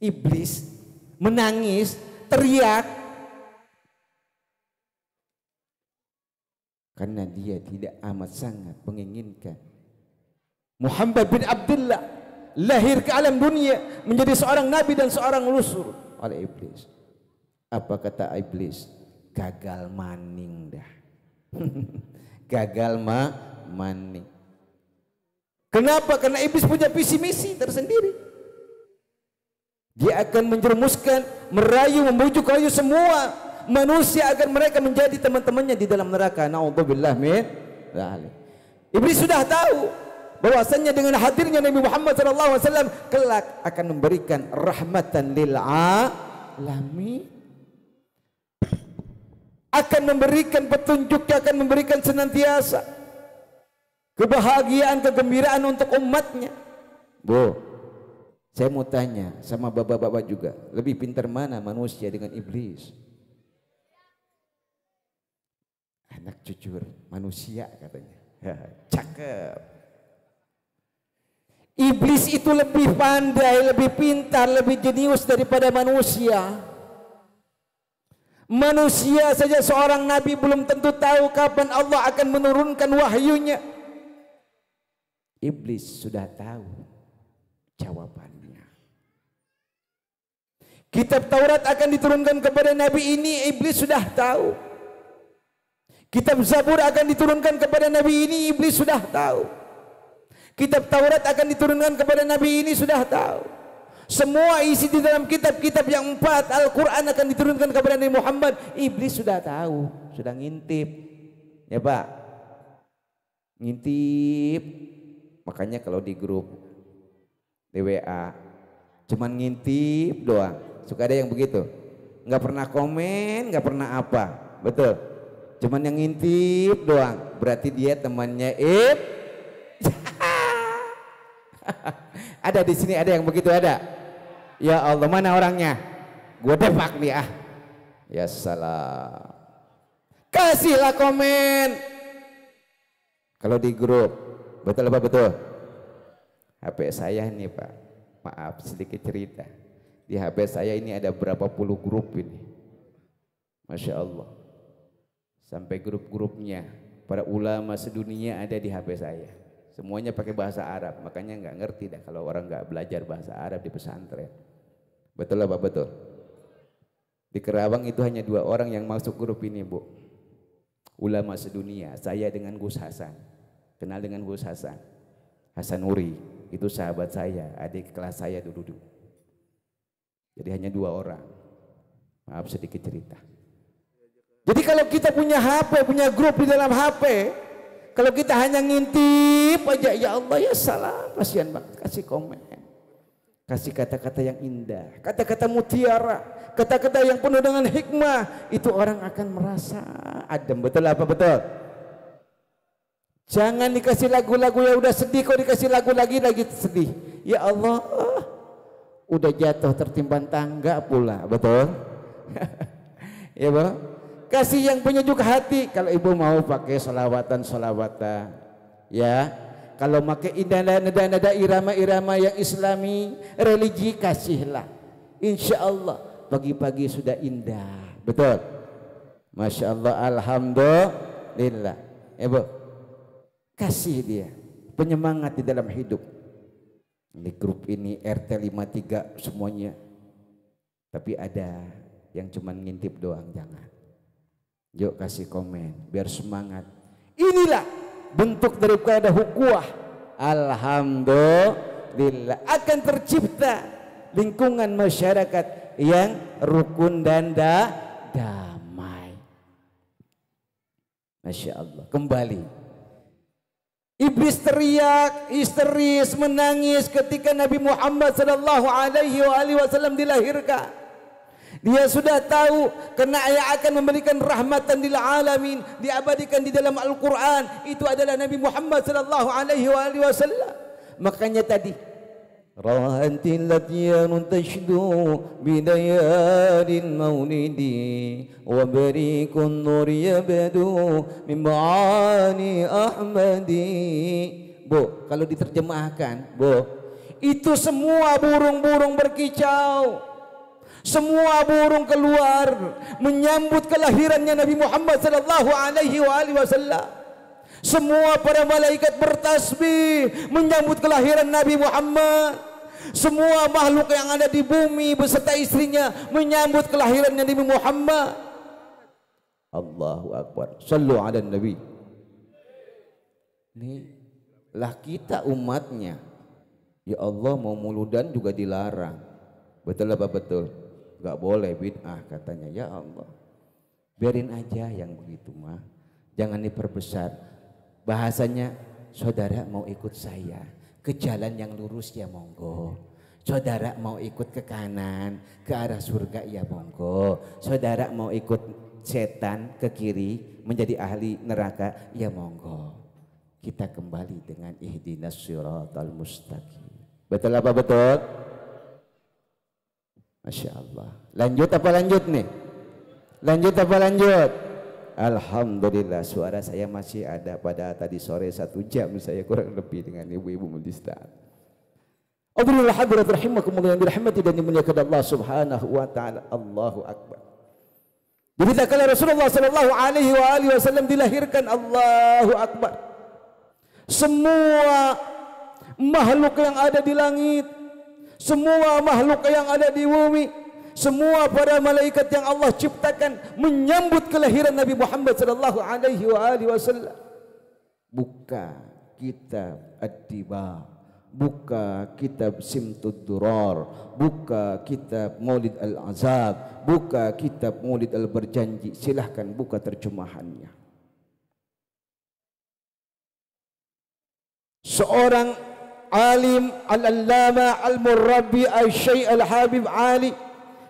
iblis menangis, teriak karena dia tidak amat sangat menginginkan Muhammad bin Abdullah lahir ke alam dunia menjadi seorang nabi dan seorang rasul oleh iblis. Apa kata iblis? Gagal maning dah. Gagal maning. Kenapa? Karena iblis punya visi misi tersendiri. Dia akan menjerumuskan, merayu, membujuk rayu semua manusia agar mereka menjadi teman-temannya di dalam neraka. Na'udzubillah min dzalik. Iblis sudah tahu bahwasanya dengan hadirnya Nabi Muhammad SAW kelak akan memberikan rahmatan lil alamin, akan memberikan petunjuk, akan memberikan senantiasa kebahagiaan, kegembiraan untuk umatnya. Bu, saya mau tanya sama bapak-bapak juga, lebih pintar mana manusia dengan iblis? Anak jujur manusia katanya. Cakep. Iblis itu lebih pandai, lebih pintar, lebih jenius daripada manusia. Manusia saja seorang nabi belum tentu tahu kapan Allah akan menurunkan wahyunya. Iblis sudah tahu jawabannya. Kitab Taurat akan diturunkan kepada nabi ini, iblis sudah tahu. Kitab Zabur akan diturunkan kepada nabi ini, iblis sudah tahu. Kitab Taurat akan diturunkan kepada nabi ini, sudah tahu. Semua isi di dalam kitab-kitab yang 4 Al-Quran akan diturunkan kepada Nabi Muhammad, iblis sudah tahu, sudah ngintip. Ya Pak, ngintip. Makanya kalau di grup di WA cuman ngintip doang, suka ada yang begitu, nggak pernah komen, nggak pernah apa, betul, cuman yang ngintip doang, berarti dia temannya ada di sini, ada yang begitu, ada. Ya Allah, mana orangnya? Gue depak nih ah. Ya salah. Kasihlah komen. Kalau di grup, betul apa betul? HP saya nih Pak, maaf sedikit cerita. Di HP saya ini ada berapa puluh grup ini. Masya Allah. Sampai grup-grupnya para ulama sedunia ada di HP saya. Semuanya pakai bahasa Arab, makanya nggak ngerti dah kalau orang nggak belajar bahasa Arab di pesantren. Betul apa betul? Di Kerawang itu hanya 2 orang yang masuk grup ini, Bu. Ulama sedunia, saya dengan Gus Hasan. Kenal dengan Gus Hasan? Hasan Nuri, itu sahabat saya, adik kelas saya dulu. Jadi hanya 2 orang. Maaf sedikit cerita. Jadi kalau kita punya HP, punya grup di dalam HP, kalau kita hanya ngintip aja, ya Allah ya salah, kasihan banget, kasih komen. Kasih kata-kata yang indah, kata-kata mutiara, kata-kata yang penuh dengan hikmah, itu orang akan merasa adem. Betul apa betul? Jangan dikasih lagu-lagu yang udah sedih, kok dikasih lagu lagi sedih. Ya Allah, udah jatuh tertimpan tangga pula, betul? Ya Bu, kasih yang penyejuk hati. Kalau ibu mau pakai solawatan, ya. Kalau pakai nada-nada irama-irama yang Islami, religi, kasihlah. Insya Allah pagi-pagi sudah indah, betul? Masya Allah, alhamdulillah. Ya Bu, kasih dia penyemangat di dalam hidup. Di grup ini RT 53 semuanya. Tapi ada yang cuman ngintip doang, jangan. Yuk kasih komen biar semangat. Inilah bentuk daripada ukhuwah. Alhamdulillah akan tercipta lingkungan masyarakat yang rukun dan damai. Masya Allah. Kembali, iblis teriak histeris menangis ketika Nabi Muhammad sallallahu alaihi wasallam dilahirkan. Dia sudah tahu karena yang akan memberikan rahmatan lil alamin, diabadikan di dalam Al-Qur'an, itu adalah Nabi Muhammad sallallahu alaihi wasallam. Makanya tadi rahantil latiyun tashdu bidayadin maulidi wa barikun nur yabdu min ma'ani ahmadi. Bu, kalau diterjemahkan, Bu, itu semua burung-burung berkicau, semua burung keluar menyambut kelahirannya Nabi Muhammad sallallahu alaihi wasallam. Semua para malaikat bertasbih menyambut kelahiran Nabi Muhammad. Semua makhluk yang ada di bumi beserta istrinya menyambut kelahiran Nabi Muhammad. Allahu Akbar. Sallu ala Nabi. Nih lah kita umatnya. Ya Allah, mau muludan juga dilarang. Betul apa betul? Gak boleh, bid'ah katanya. Ya Allah, biarin aja yang begitu mah, jangan diperbesar. Bahasanya, saudara mau ikut saya ke jalan yang lurus ya monggo, saudara mau ikut ke kanan ke arah surga ya monggo, saudara mau ikut setan ke kiri menjadi ahli neraka ya monggo. Kita kembali dengan ihdinas siratal mustaqim. Betul apa betul? Masya Allah. Lanjut apa lanjut nih? Lanjut apa lanjut? Alhamdulillah, suara saya masih ada pada tadi sore 1 jam saya kurang lebih dengan ibu-ibu mendistaan. Alhamdulillah hadirat rahimakumullah yang dirahmati dan dimuliakan Allah subhanahu wa ta'ala. Allahu Akbar. Jadi kala Rasulullah sallallahu alaihi wasallam dilahirkan, Allahu Akbar, semua makhluk yang ada di langit, semua makhluk yang ada di bumi, semua para malaikat yang Allah ciptakan menyambut kelahiran Nabi Muhammad sallallahu alaihi wasallam. Buka kitab Ad-Diba, buka kitab Simtud Durar, buka kitab Maulid Al-Azab, buka kitab Maulid Al-Berjanji. Silahkan buka terjemahannya. seorang alim al-allama al-murabbi al-syekh al-habib Ali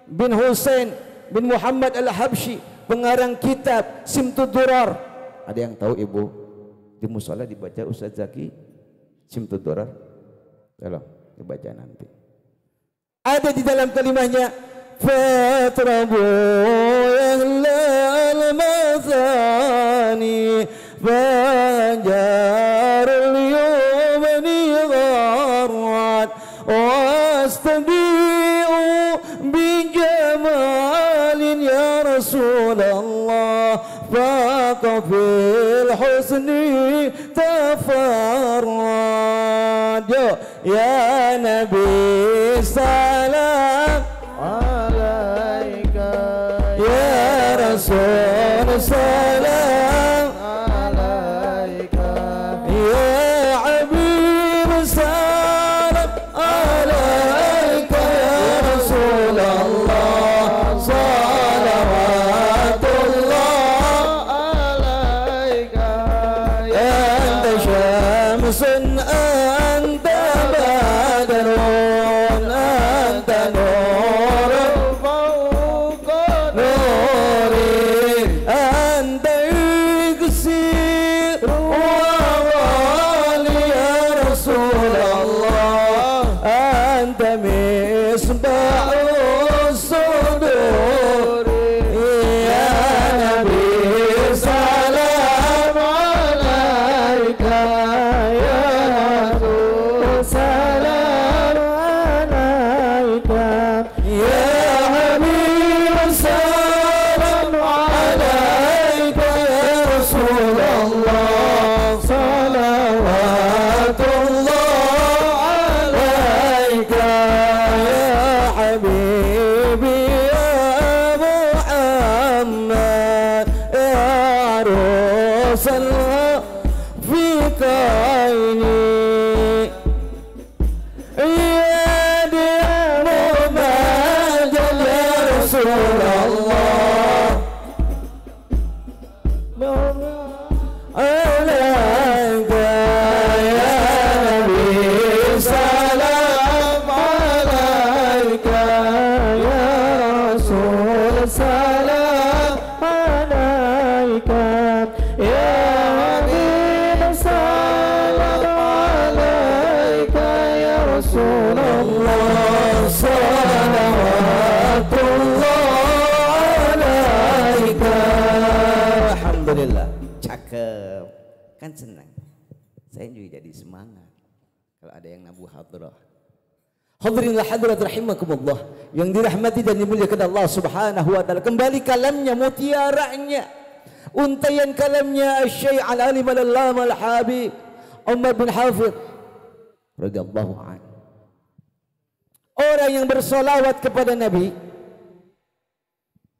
bin Husain bin Muhammad al-Habsyi, pengarang kitab Simtud Durar. Ada yang tahu ibu? Di musola dibaca Ustaz Zaki Simtud Durar. Tolong dibaca nanti. Ada di dalam kalimahnya, fatrabu yahlal mathani fajarul yumani gharrat wastabi'u bijamalin ya Rasulullah faqa fil husni tafarrad ya Nabi salam alaika ya Rasul salam alaika ya Habib salam alaika ya Rasulullah salawatullah alaika ya anta syamsun anta badrun anta nurun fawqa nuri anta iksir wa wali ya Rasulullah anta misbahus sudur ya Nabi salam alaika ya Rasul salam alaika ya Habib salam alaika ya Rasulullah salawatullah alaika ya Habibi ya Muhammad ya Rasulullah fika ini ya dia Muhammad ya Rasulullah alaika ya Nabi salam alaika ya Rasul salam alaika ya Habib salam alaika ya Rasulullah salawatullah alaika. Alhamdulillah, cakep kan, senang saya juga jadi semangat kalau ada yang nabuh hadrah. Hadirinlah hadirat rahimakumullah yang dirahmati dan dimuliakan Allah Subhanahu wa taala. Kembali kalamnya, mutiaranya, untayan kalamnya Syekh al-alim al-allama al-habib Umar bin Hafidh radhiyallahu anhu. Orang yang bersolawat kepada Nabi,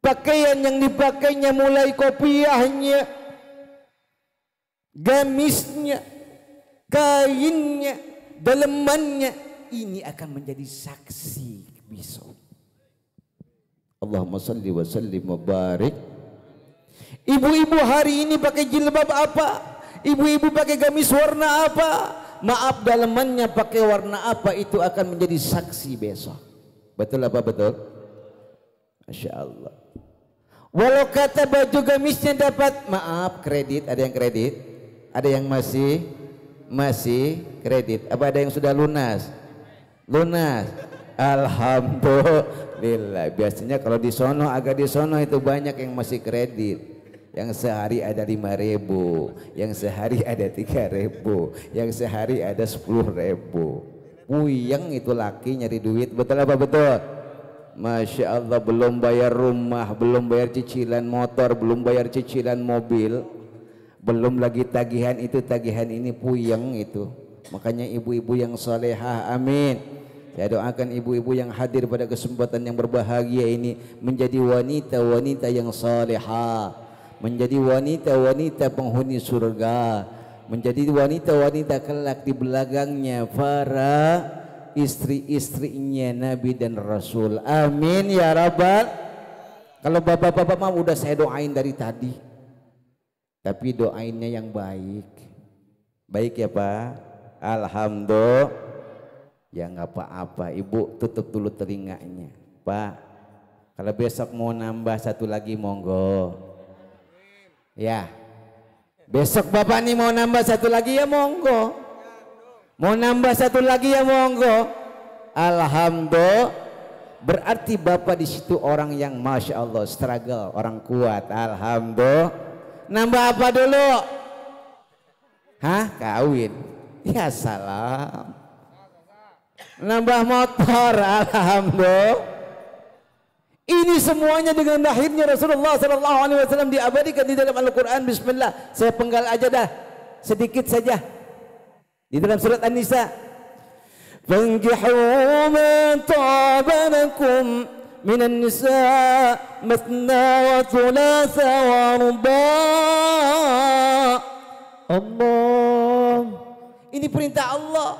pakaian yang dipakainya mulai kopiahnya, gamisnya, kainnya, dalemannya, ini akan menjadi saksi besok. Allahumma salli wa sallim wa barik. Ibu-ibu hari ini pakai jilbab apa? Ibu-ibu pakai gamis warna apa? Maaf, dalemannya pakai warna apa, itu akan menjadi saksi besok. Betul apa betul? Masya Allah. Walau kata baju gamisnya dapat, maaf, kredit, ada yang kredit, ada yang masih kredit, apa ada yang sudah lunas? Lunas. Alhamdulillah. Biasanya kalau di sono, agak di sono itu banyak yang masih kredit, yang sehari ada 5.000, yang sehari ada 3.000, yang sehari ada 10.000. Puyeng itu laki nyari duit. Betul apa betul? Masya Allah, belum bayar rumah, belum bayar cicilan motor, belum bayar cicilan mobil, belum lagi tagihan itu tagihan ini, puyeng itu. Makanya ibu-ibu yang salehah, amin. Saya doakan ibu-ibu yang hadir pada kesempatan yang berbahagia ini menjadi wanita-wanita yang salehah, menjadi wanita-wanita penghuni surga, menjadi wanita-wanita kelak di belakangnya para istri-istrinya Nabi dan Rasul. Amin ya Rabbal. Kalau bapak-bapak mah udah saya doain dari tadi, tapi doainnya yang baik. Baik ya Pak. Alhamdulillah. Ya nggak apa-apa, ibu tutup dulu telinganya. Pak, kalau besok mau nambah satu lagi monggo. Ya, besok bapak nih mau nambah satu lagi ya monggo. Mau nambah satu lagi ya monggo. Alhamdulillah. Berarti bapak di situ orang yang masya Allah struggle, orang kuat. Alhamdulillah. Nambah apa dulu? Hah? Kawin. Ya salam. Nambah motor. Alhamdulillah. Ini semuanya dengan lahirnya Rasulullah SAW diabadikan di dalam Al-Quran. Bismillah, saya penggal aja dah sedikit saja di dalam surat An-Nisa. Fankihu ma taba lakum minan nisa mathna wa thulatha wa ruba'. Allah, ini perintah Allah.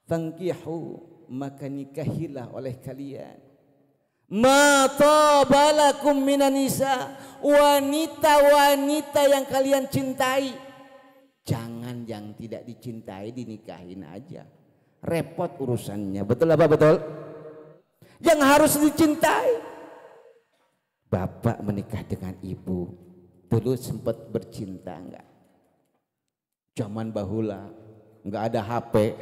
Fankihu, maka nikahilah oleh kalian ma taba lakum minan nisa, wanita-wanita yang kalian cintai. Jangan yang tidak dicintai dinikahin aja, repot urusannya. Betul apa betul? Yang harus dicintai. Bapak menikah dengan ibu dulu sempat bercinta enggak? Zaman bahula enggak ada HP,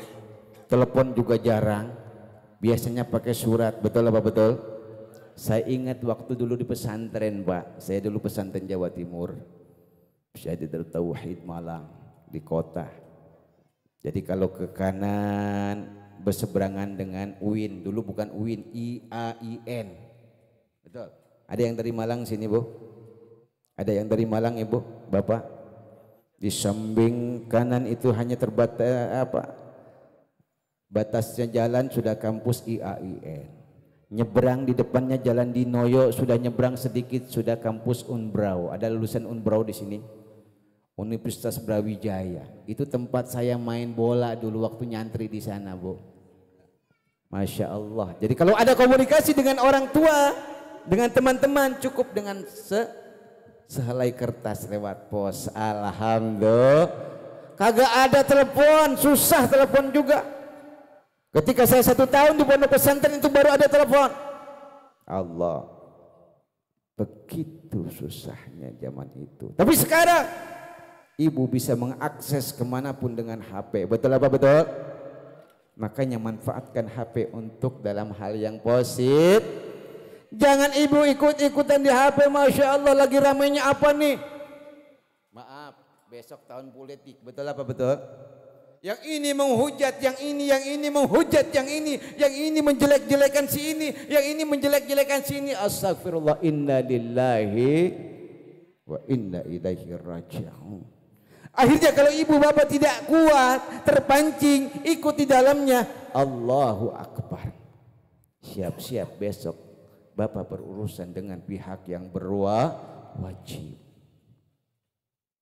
telepon juga jarang, biasanya pakai surat. Betul apa betul? Saya ingat waktu dulu di pesantren Pak, saya dulu pesantren Jawa Timur, Syahadatul Tauhid Malang di kota. Jadi kalau ke kanan berseberangan dengan UIN, dulu bukan UIN, IAIN. Betul. Ada yang dari Malang sini Bu? Ada yang dari Malang Ibu, Bapak? Di samping kanan itu hanya terbatas batasnya jalan sudah kampus IAIN. Nyebrang di depannya jalan di Noyo, sudah nyebrang sedikit sudah kampus Unbrau. Ada lulusan Unbrau di sini. Universitas Brawijaya. Itu tempat saya main bola dulu waktu nyantri di sana, Bu. Masya Allah. Jadi kalau ada komunikasi dengan orang tua, dengan teman-teman, cukup dengan sehelai kertas lewat pos. Alhamdulillah. Kagak ada telepon, susah telepon juga. Ketika saya 1 tahun di pondok pesantren itu baru ada telepon. Allah, begitu susahnya zaman itu. Tapi sekarang ibu bisa mengakses kemanapun dengan HP. Betul apa betul? Makanya manfaatkan HP untuk dalam hal yang positif. Jangan ibu ikut-ikutan di HP. Masya Allah, lagi ramainya apa nih? Maaf, besok tahun politik. Betul apa betul? Yang ini menghujat, yang ini menghujat, yang ini menjelek-jelekan si ini, yang ini menjelek-jelekan si ini. Astagfirullah, inna lillahi wa inna ilaihi raji'un. Akhirnya kalau ibu bapak tidak kuat, terpancing, ikut di dalamnya, Allahu Akbar. Siap-siap besok bapak berurusan dengan pihak yang berwajib.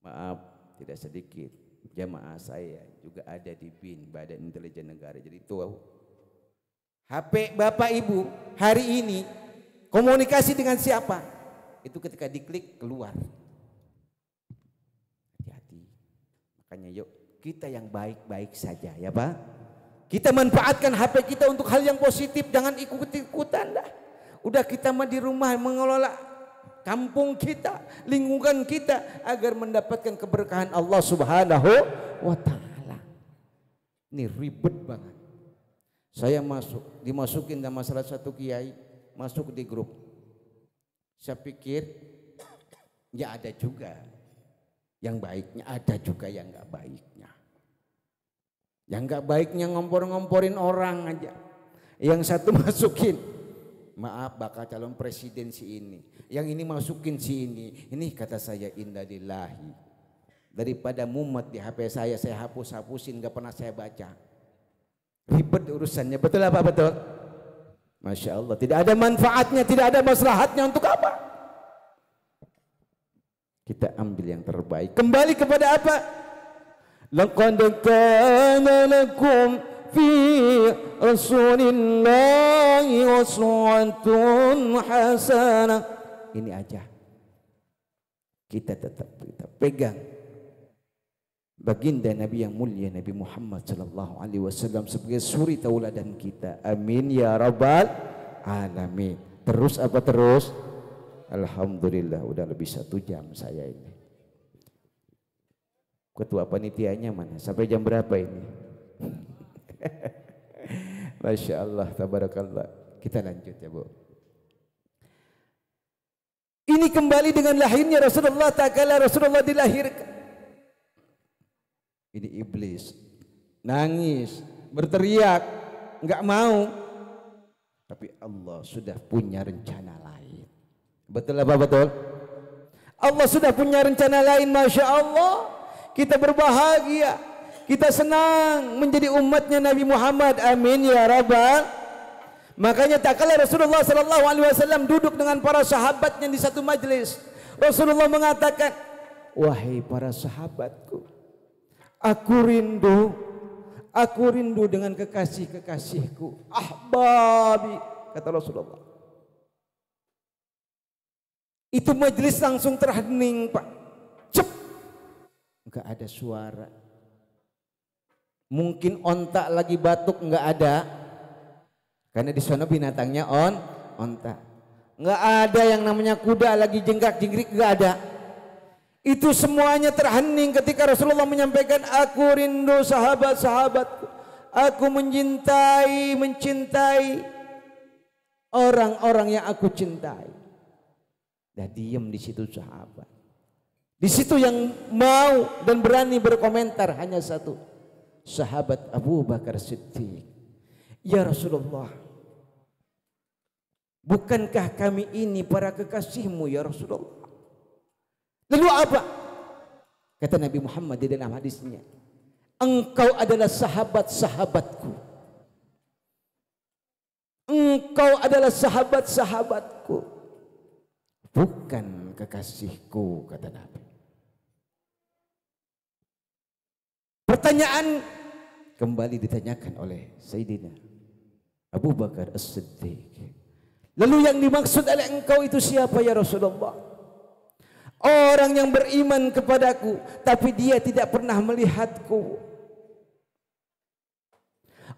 Maaf, tidak sedikit jamaah saya juga ada di BIN, Badan Intelijen Negara. Jadi itu HP bapak ibu hari ini komunikasi dengan siapa? Itu ketika diklik keluar. Hati-hati. Makanya yuk kita yang baik-baik saja ya Pak. Kita manfaatkan HP kita untuk hal yang positif, jangan ikut-ikutan dah. Udah kita mah di rumah mengelola kampung kita, lingkungan kita agar mendapatkan keberkahan Allah Subhanahu wa Ta'ala. Ini ribet banget. Saya dimasukin sama salah satu kiai, masuk di grup. Saya pikir ya ada juga yang baiknya, ada juga yang enggak baiknya. Yang enggak baiknya ngompor-ngomporin orang aja. Yang satu masukin, maaf bakal calon presiden si ini, yang ini masukin si ini. Ini kata saya inna lillahi. Daripada mumet di HP saya hapus-hapusin, gak pernah saya baca. Ribet urusannya, betul apa betul? Masya Allah, tidak ada manfaatnya, tidak ada maslahatnya. Untuk apa? Kita ambil yang terbaik. Kembali kepada apa? Laqad kana lakum fi Rasulillahi uswatun hasanah. Ini aja kita tetap pegang baginda Nabi yang mulia Nabi Muhammad sallallahu alaihi wasallam sebagai suri tauladan kita. Amin ya rabbal alamin. Terus apa terus? Alhamdulillah udah lebih 1 jam saya ini. Ketua panitianya mana? Sampai jam berapa ini? Masya Allah, tabarakallah. Kita lanjut ya Bu. Ini kembali dengan lahirnya Rasulullah, tak kala Rasulullah dilahirkan. Ini iblis nangis, berteriak, enggak mau. Tapi Allah sudah punya rencana lain. Betul apa betul? Allah sudah punya rencana lain, Masya Allah. Kita berbahagia, kita senang menjadi umatnya Nabi Muhammad. Amin ya rabbal. Makanya tak kala Rasulullah sallallahu alaihi wasallam duduk dengan para sahabatnya di satu majlis, Rasulullah mengatakan, wahai para sahabatku, aku rindu dengan kekasih-kekasihku, ahbabi, kata Rasulullah. Itu majlis langsung terhening, Pak. Cep. Enggak ada suara. Mungkin ontak lagi batuk, enggak ada. Karena di sana binatangnya ontak. Enggak ada yang namanya kuda lagi jenggak-jenggrik, enggak ada. Itu semuanya terhening ketika Rasulullah menyampaikan, aku rindu sahabat-sahabatku. Aku mencintai orang-orang yang aku cintai. Dah diam di situ sahabat. Di situ yang mau dan berani berkomentar hanya satu. Sahabat Abu Bakar Siddiq. Ya Rasulullah, bukankah kami ini para kekasihmu ya Rasulullah? Lalu apa? Kata Nabi Muhammad di dalam hadisnya, engkau adalah sahabat-sahabatku. Engkau adalah sahabat-sahabatku, bukan kekasihku, kata Nabi. Pertanyaan kembali ditanyakan oleh Sayyidina Abu Bakar As-Siddiq. Lalu yang dimaksud oleh engkau itu siapa ya Rasulullah? Orang yang beriman kepadaku tapi dia tidak pernah melihatku.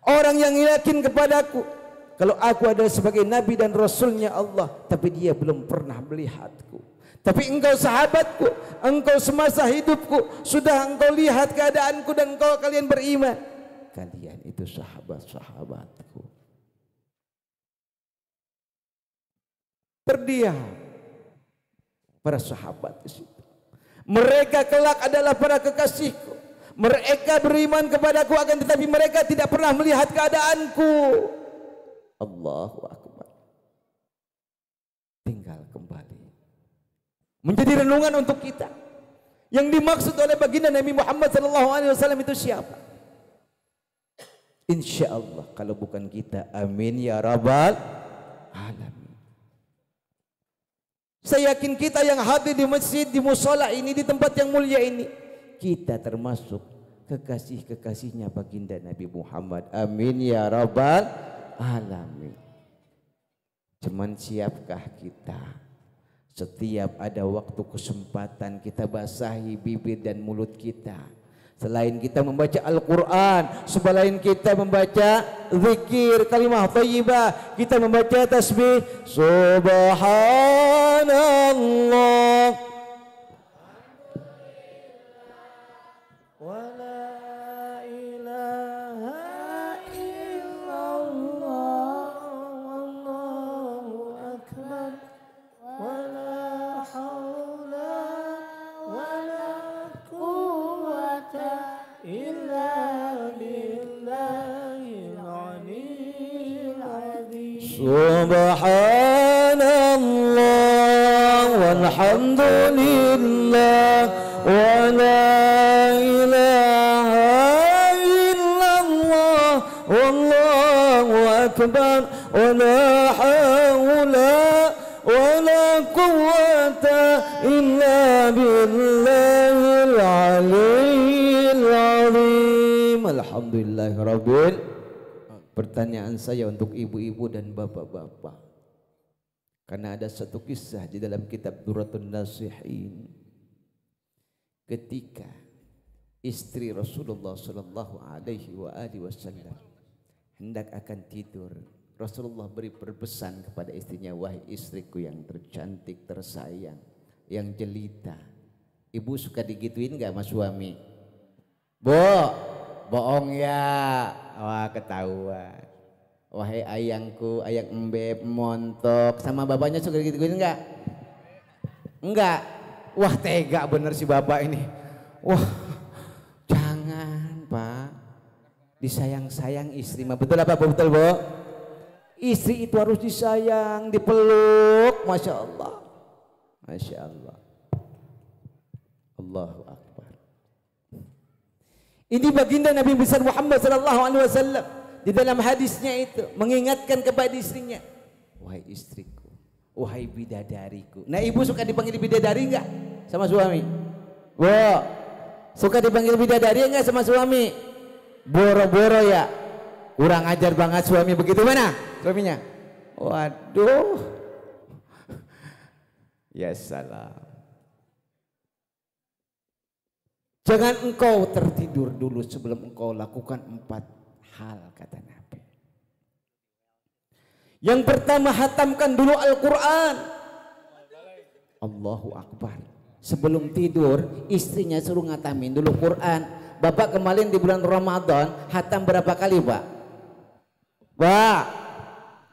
Orang yang yakin kepadaku kalau aku adalah sebagai Nabi dan Rasulnya Allah, tapi dia belum pernah melihatku. Tapi engkau sahabatku, engkau semasa hidupku, sudah engkau lihat keadaanku dan engkau kalian beriman. Kalian itu sahabat-sahabatku. Terdiam para sahabat di situ. Mereka kelak adalah para kekasihku. Mereka beriman kepadaku, akan tetapi mereka tidak pernah melihat keadaanku. Allahu Akbar. Tinggal kembali menjadi renungan untuk kita. Yang dimaksud oleh baginda Nabi Muhammad SAW itu siapa? Insya Allah kalau bukan kita, amin ya rabbal alamin. Saya yakin kita yang hadir di masjid, di musola ini, di tempat yang mulia ini, kita termasuk kekasih-kekasihnya baginda Nabi Muhammad. Amin ya rabbal alamin. Cuman siapkah kita? Setiap ada waktu kesempatan kita basahi bibir dan mulut kita. Selain kita membaca Al-Quran, selain kita membaca zikir, kalimah thayyibah, kita membaca tasbih Subhanallah wa la ilaha illallah wallahu akbar wa la hawla wa la quwwata illa billahil aliyyil azim. Subhanallah walhamdulillah wa la ilaha illallah wallahu akbar wa la hawla wa la quwwata illa billahil aliyyil azim. Alhamdulillahirabbil. Pertanyaan saya untuk ibu-ibu dan bapak-bapak, karena ada satu kisah di dalam kitab Durratun Nasihin ketika istri Rasulullah sallallahu alaihi wasallam hendak akan tidur, Rasulullah beri berpesan kepada istrinya, wahai istriku yang tercantik, tersayang, yang jelita. Ibu suka digituin gak sama suami? Bu, bohong ya. Wah, ketahuan. Wahai ayangku, ayang embeb, montok, sama bapaknya suka digituin gak? Enggak. Wah, tega bener si bapak ini. Wah, jangan Pak, disayang-sayang istri mah. Betul apa betul Bu? Istri itu harus disayang, dipeluk. Masya Allah, Masya Allah, Allahu Akbar. Ini baginda Nabi besar Muhammad SAW di dalam hadisnya itu mengingatkan kepada istrinya, wahai istriku, wahai bidadariku. Nah, ibu suka dipanggil bidadari enggak sama suami? Wah, suka dipanggil bidadari enggak sama suami? Boro-boro ya, kurang ajar banget suami begitu. Mana suaminya? Waduh, ya salam. Jangan engkau tertidur dulu sebelum engkau lakukan 4 hal, kata Nabi. Yang pertama, hatamkan dulu Al-Quran. Allahu Akbar. Sebelum tidur istrinya suruh ngatamin dulu Quran. Bapak kemarin di bulan Ramadan hatam berapa kali Pak? Pak,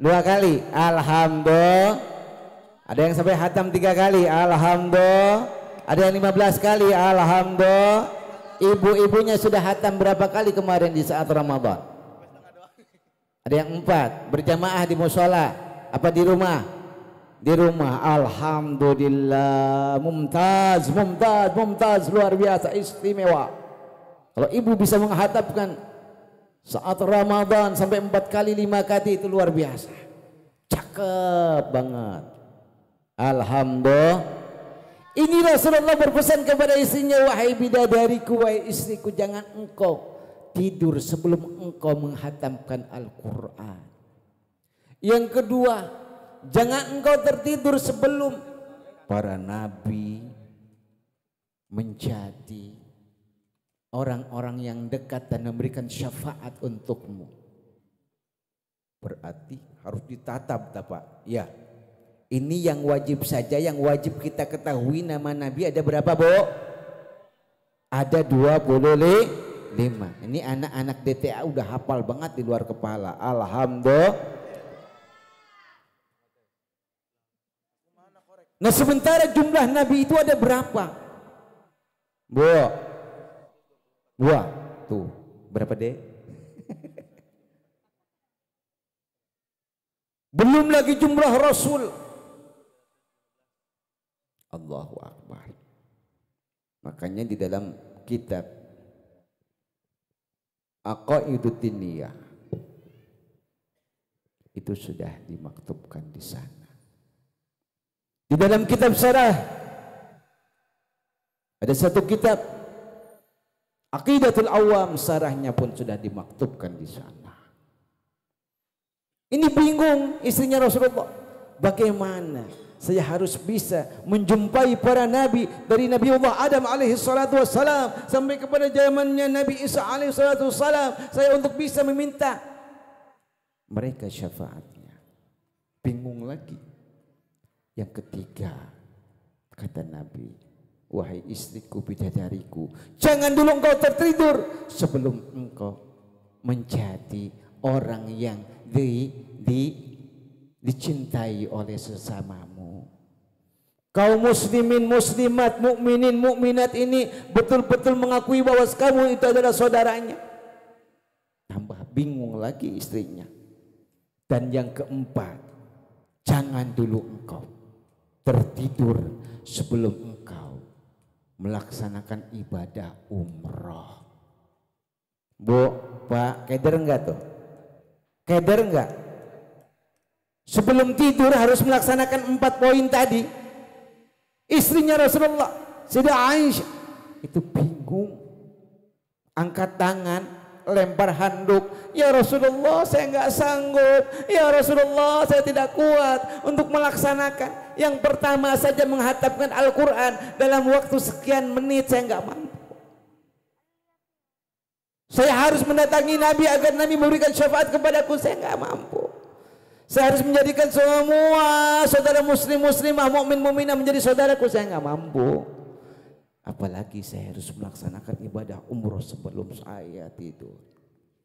2 kali. Alhamdulillah. Ada yang sampai hatam 3 kali. Alhamdulillah. Ada yang 15 kali. Alhamdulillah. Ibu-ibunya sudah hatam berapa kali kemarin di saat Ramadan? Ada yang 4 berjamaah di musola apa di rumah? Di rumah. Alhamdulillah, mumtaz, mumtaz, mumtaz, luar biasa, istimewa. Kalau ibu bisa menghatapkan saat Ramadan sampai 4 kali 5 kali itu luar biasa, cakep banget. Alhamdulillah. Ini Rasulullah berpesan kepada istrinya, wahai bidadariku, wahai istriku, jangan engkau tidur sebelum engkau menghatamkan Al-Quran. Yang kedua, jangan engkau tertidur sebelum para nabi menjadi orang-orang yang dekat dan memberikan syafaat untukmu. Berarti harus ditatap Pak. Ya, ini yang wajib saja, yang wajib kita ketahui nama Nabi ada berapa Bu? Ada 25. Ini anak-anak DTA udah hafal banget di luar kepala. Alhamdulillah. Nah, sementara jumlah Nabi itu ada berapa? Bu, wah, tuh berapa deh? Belum lagi jumlah Rasul. Allahu Akbar. Makanya di dalam kitab Aqaidut Tiniyah itu sudah dimaktubkan di sana. Di dalam kitab syarah ada satu kitab Aqidatul Awam, syarahnya pun sudah dimaktubkan di sana. Ini bingung istrinya Rasulullah, bagaimana saya harus bisa menjumpai para nabi dari Nabi Allah Adam alaihi salatu wassalam sampai kepada zamannya Nabi Isa alaihi salatu wassalam, saya untuk bisa meminta mereka syafaatnya. Bingung lagi. Yang ketiga, kata Nabi, wahai istriku bidadariku, jangan dulu engkau tertidur sebelum engkau menjadi orang yang dicintai oleh sesamamu. Kaum muslimin, muslimat, mukminin, mukminat ini betul-betul mengakui bahwa kamu itu adalah saudaranya. Tambah bingung lagi istrinya. Dan yang keempat, jangan dulu engkau tertidur sebelum engkau melaksanakan ibadah umroh. Bu, Pak, keder enggak tuh? Keder enggak? Sebelum tidur harus melaksanakan 4 poin tadi. Istrinya Rasulullah, Sayyidah Aisyah, itu bingung. Angkat tangan, lempar handuk. Ya Rasulullah, saya enggak sanggup. Ya Rasulullah, saya tidak kuat untuk melaksanakan. Yang pertama saja menghatapkan Al-Quran dalam waktu sekian menit, saya enggak mampu. Saya harus mendatangi Nabi agar Nabi memberikan syafaat kepadaku. Saya nggak mampu. Saya harus menjadikan semua saudara muslimah, mukmin mukminah menjadi saudaraku. Saya nggak mampu. Apalagi saya harus melaksanakan ibadah umroh sebelum saya tidur.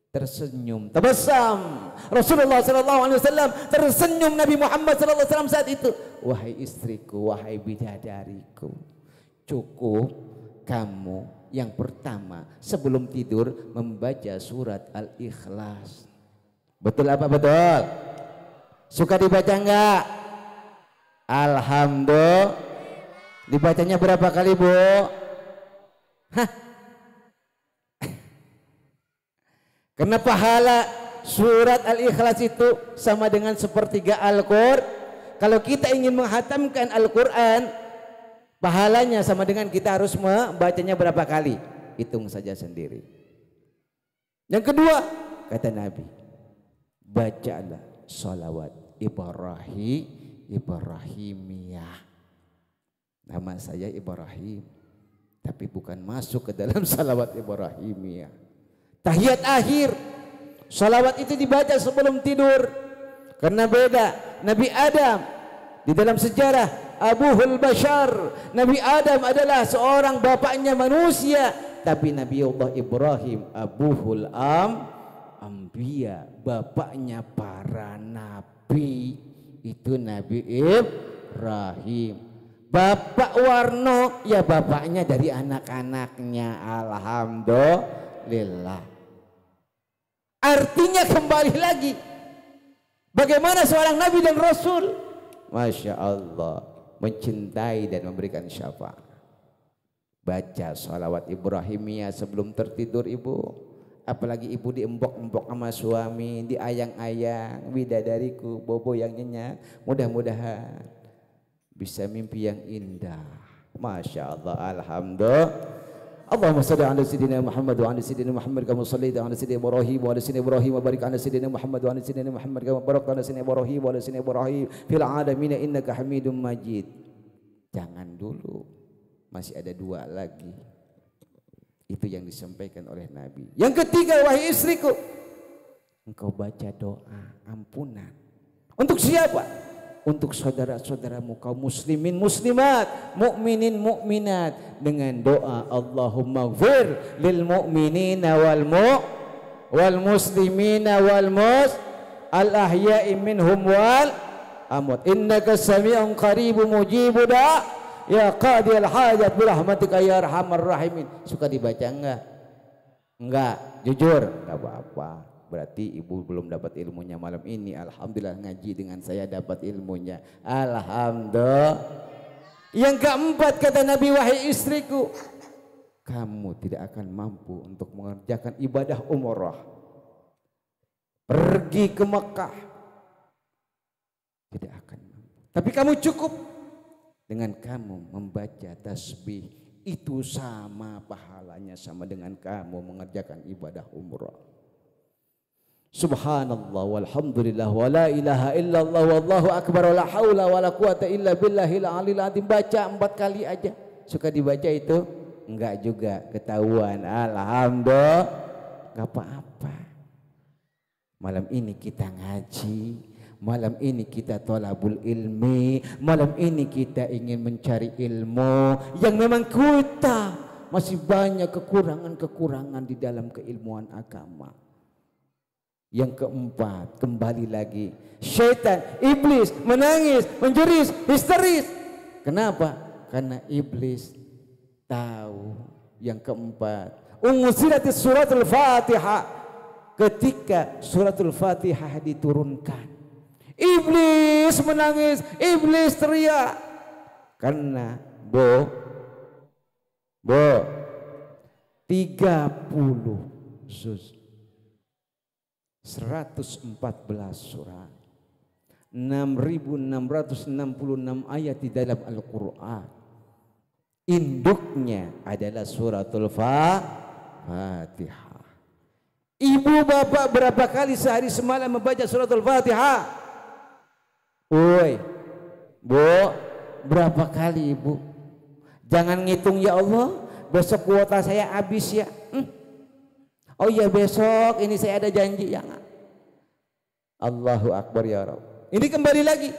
Tersenyum, tabasam Rasulullah SAW, tersenyum Nabi Muhammad SAW saat itu. Wahai istriku, wahai bidadariku, cukup kamu yang pertama sebelum tidur membaca surat Al-Ikhlas. Betul apa betul? Suka dibaca enggak? Alhamdulillah. Dibacanya berapa kali, Bu? Hah? Karena pahala surat Al-Ikhlas itu sama dengan sepertiga Al-Qur'an. Kalau kita ingin menghatamkan Al-Quran, pahalanya sama dengan kita harus membacanya berapa kali. Hitung saja sendiri. Yang kedua, kata Nabi, bacalah salawat Ibrahimiyah. Nama saya Ibrahim, tapi bukan masuk ke dalam salawat Ibrahimiyah. Tahiyat akhir, salawat itu dibaca sebelum tidur. Karena beda, Nabi Adam di dalam sejarah Abuhul Bashar, Nabi Adam adalah seorang bapaknya manusia, tapi Nabi Allah Ibrahim Abuhul Ambiya, bapaknya para nabi. Itu Nabi Ibrahim. Bapak Warno ya bapaknya dari anak-anaknya. Alhamdulillah. Artinya kembali lagi, bagaimana seorang nabi dan rasul, Masya Allah, mencintai dan memberikan syafaat. Baca salawat Ibrahimiyah sebelum tertidur, ibu. Apalagi ibu diembok-embok sama suami, diayang-ayang, bidadariku, bobo yang nyenyak. Mudah-mudahan bisa mimpi yang indah. Masya Allah, alhamdulillah. Allahumma salli ala sayyidina Muhammad wa ala sayyidina Muhammad kama shallaita ala sayyidina Ibrahim wa ala sayyidina Ibrahim wa barik ala sayyidina Muhammad wa ala sayyidina Muhammad kama barakta ala sayyidina Ibrahim wa ala sayyidina Ibrahim fil alamin innaka Hamidum Majid. Jangan dulu, masih ada dua lagi. Itu yang disampaikan oleh Nabi. Yang ketiga, wahai istriku, engkau baca doa ampunan. Untuk siapa? Untuk saudara-saudaramu kaum muslimin muslimat, mukminin mukminat, dengan doa Allahumma ighfir lil mu'minina wal muslimina wal al ahya'i minhum wal amwat innaka sami'un qaribun mujibud ya qadiyal hajat bi rahmatika ya arhamar rahimin. Suka dibaca enggak? Enggak, jujur, enggak apa-apa. Berarti ibu belum dapat ilmunya malam ini. Alhamdulillah ngaji dengan saya dapat ilmunya. Alhamdulillah. Yang keempat, kata Nabi, wahai istriku, kamu tidak akan mampu untuk mengerjakan ibadah umrah, pergi ke Mekah, tidak akan mampu. Tapi kamu cukup dengan kamu membaca tasbih. Itu sama pahalanya sama dengan kamu mengerjakan ibadah umrah. Subhanallah walhamdulillah wa la ilaha illallah wallahu akbar wa la haula wa la quwata illa billahil aliyil azim. Baca 4 kali aja. Suka dibaca itu? Enggak juga, ketahuan. Alhamdulillah, enggak apa-apa. Malam ini kita ngaji, malam ini kita thalabul ilmi, malam ini kita ingin mencari ilmu yang memang kita masih banyak kekurangan-kekurangan di dalam keilmuan agama. Yang keempat, kembali lagi, syaitan, iblis menangis, menjeris, histeris. Kenapa? Karena iblis tahu. Yang keempat, unziratis suratul Fatihah. Ketika suratul Fatihah diturunkan, iblis menangis, iblis teriak. Karena 30 juz, 114 surah, 6.666 ayat di dalam Al-Quran. Induknya adalah suratul Fatihah. Ibu bapak berapa kali sehari semalam membaca suratul Fatihah? Woi, Bu, berapa kali ibu? Jangan ngitung, ya Allah besok kuota saya habis ya. Oh iya besok ini saya ada janji. Jangan. Allahu Akbar ya Rabb. Ini kembali lagi.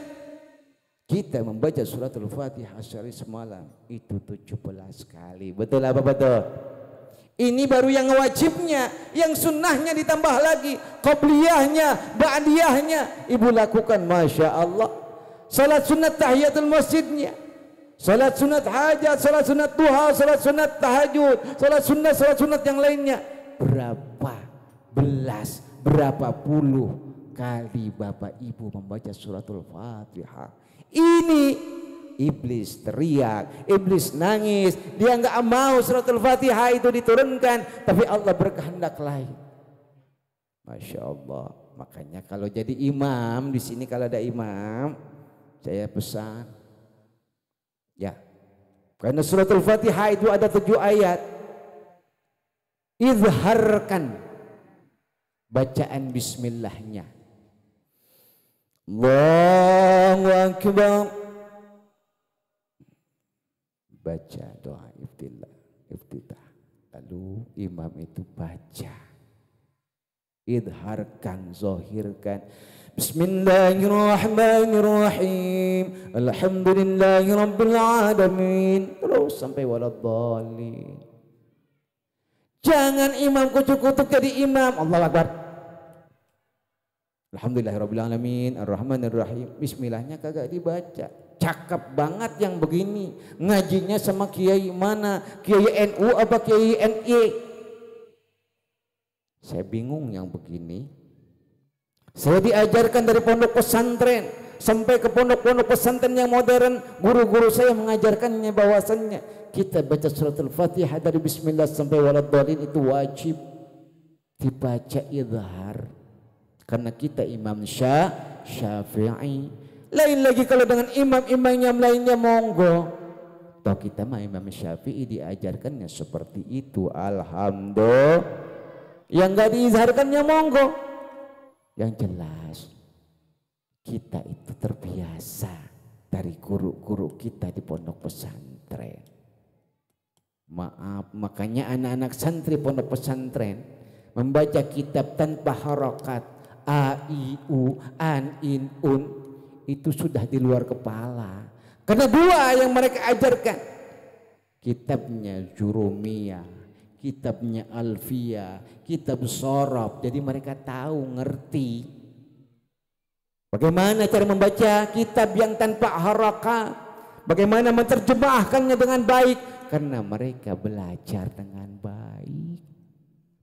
Kita membaca suratul Fatihah sehari semalam itu 17 kali. Betul apa betul? Ini baru yang wajibnya, yang sunnahnya ditambah lagi, qobliyahnya, ba'diyahnya ibu lakukan, masya Allah. Salat sunat tahiyatul masjidnya, salat sunat hajat, salat sunat duha, salat sunat tahajud, salat sunat yang lainnya. Berapa puluh kali Bapak Ibu membaca suratul Fatihah. Ini iblis teriak, iblis nangis, dia nggak mau suratul Fatihah itu diturunkan, tapi Allah berkehendak lain. Masya Allah. Makanya kalau jadi imam di sini, kalau ada imam, saya pesan, ya, karena suratul Fatihah itu ada 7 ayat, izharkan bacaan bismillahnya. Allahu Akbar. Baca doa iftitah. Lalu imam itu baca. Idharkan, zahirkan. Bismillahirrahmanirrahim. Alhamdulillahirabbil alamin. Terus sampai waladhdallin. Jangan imam kucuk-kucuk jadi imam. Allahu Akbar. Alhamdulillahirabbil alamin, arrahmanirrahim. Bismillahnya kagak dibaca. Cakep banget yang begini. Ngajinya sama kiai mana? Kiai NU apa kiai NI? Saya bingung yang begini. Saya diajarkan dari pondok pesantren sampai ke pondok-pondok pesantren yang modern, guru-guru saya mengajarkannya bahwasannya kita baca suratul Fatihah dari bismillah sampai waladhdallin itu wajib dibaca izhar. Karena kita imam Syafi'i. Lain lagi kalau dengan imam-imam yang lainnya, monggo. Toh kita mah imam Syafi'i diajarkannya seperti itu. Alhamdulillah. Yang enggak diizharkannya monggo. Yang jelas kita itu terbiasa dari guru-guru kita di pondok pesantren. Maaf, makanya anak-anak santri pondok pesantren membaca kitab tanpa harokat, a, i, u, an, in, un, itu sudah di luar kepala. Karena 2 yang mereka ajarkan, kitabnya Jurumiyah, kitabnya Alfiyah, kitab Sorob. Jadi mereka tahu, ngerti bagaimana cara membaca kitab yang tanpa harokat, bagaimana menerjemahkannya dengan baik, karena mereka belajar dengan baik.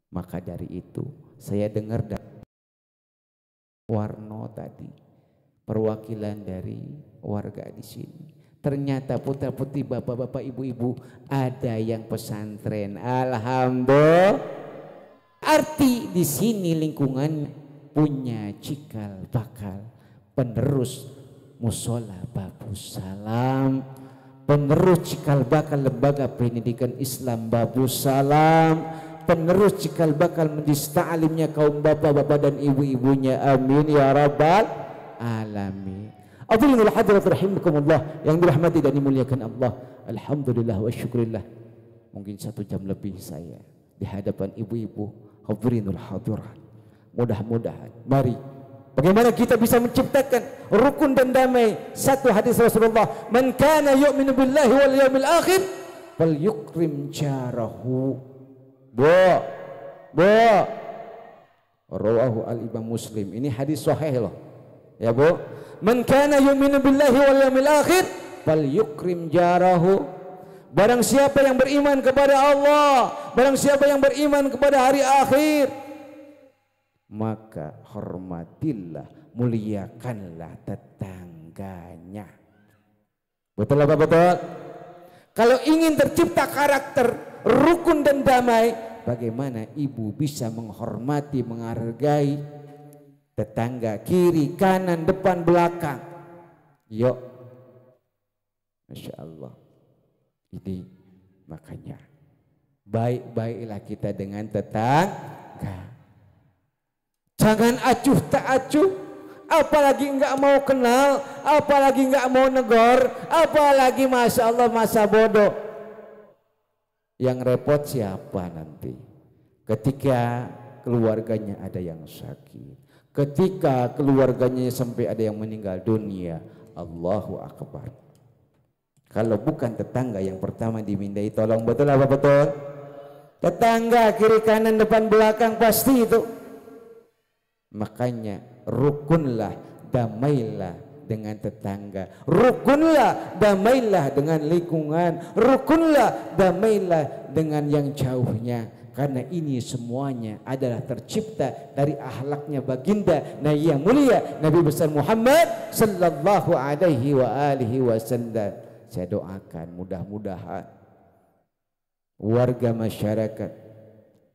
Maka dari itu saya dengar dari Warno tadi, perwakilan dari warga di sini, ternyata putra-putri, bapak-bapak, ibu-ibu ada yang pesantren. Alhamdulillah. Arti di sini lingkungan punya cikal bakal penerus musola Babus Salam, penerus cikal bakal lembaga pendidikan Islam Babus Salam, penerus cikal bakal majlis ta'limnya kaum bapak-bapak dan ibu-ibunya. Amin ya rabbal alamin. Afdhalul hadirat rahimakumullah yang dirahmati dan dimuliakan Allah. Alhamdulillah wa syukurillah. Mungkin 1 jam lebih saya di hadapan ibu-ibu hadirinul hadirat. Mudah-mudahan mari bagaimana kita bisa menciptakan rukun dan damai. Satu hadis Rasulullah, man kana yu'minu billahi wal yawmil akhir falyukrim jarahu. Rawahu al-Imam Muslim. Ini hadis sahih loh. Ya Bu. Man kana yu'minu billahi wal yawmil akhir falyukrim jarahu. Barang siapa yang beriman kepada Allah, barang siapa yang beriman kepada hari akhir, maka hormatilah, muliakanlah tetangganya. Betul apa betul? Kalau ingin tercipta karakter rukun dan damai, bagaimana ibu bisa menghormati, menghargai tetangga kiri, kanan, depan, belakang? Yuk, Masya Allah. Ini makanya baik-baiklah kita dengan tetangga. Jangan acuh tak acuh, apalagi enggak mau kenal, apalagi enggak mau negor, apalagi Masya Allah masa bodoh. Yang repot siapa nanti? ketika keluarganya ada yang sakit, ketika keluarganya sampai ada yang meninggal dunia. Allahu Akbar. Kalau bukan tetangga yang pertama dimintai tolong, betul apa betul? Tetangga kiri kanan depan belakang pasti itu. Makanya rukunlah, damailah dengan tetangga, rukunlah, damailah dengan lingkungan, rukunlah, damailah dengan yang jauhnya. Karena ini semuanya adalah tercipta dari akhlaknya baginda Nabi yang mulia Nabi besar Muhammad sallallahu alaihi wa alihi wasallam. Saya doakan mudah-mudahan warga masyarakat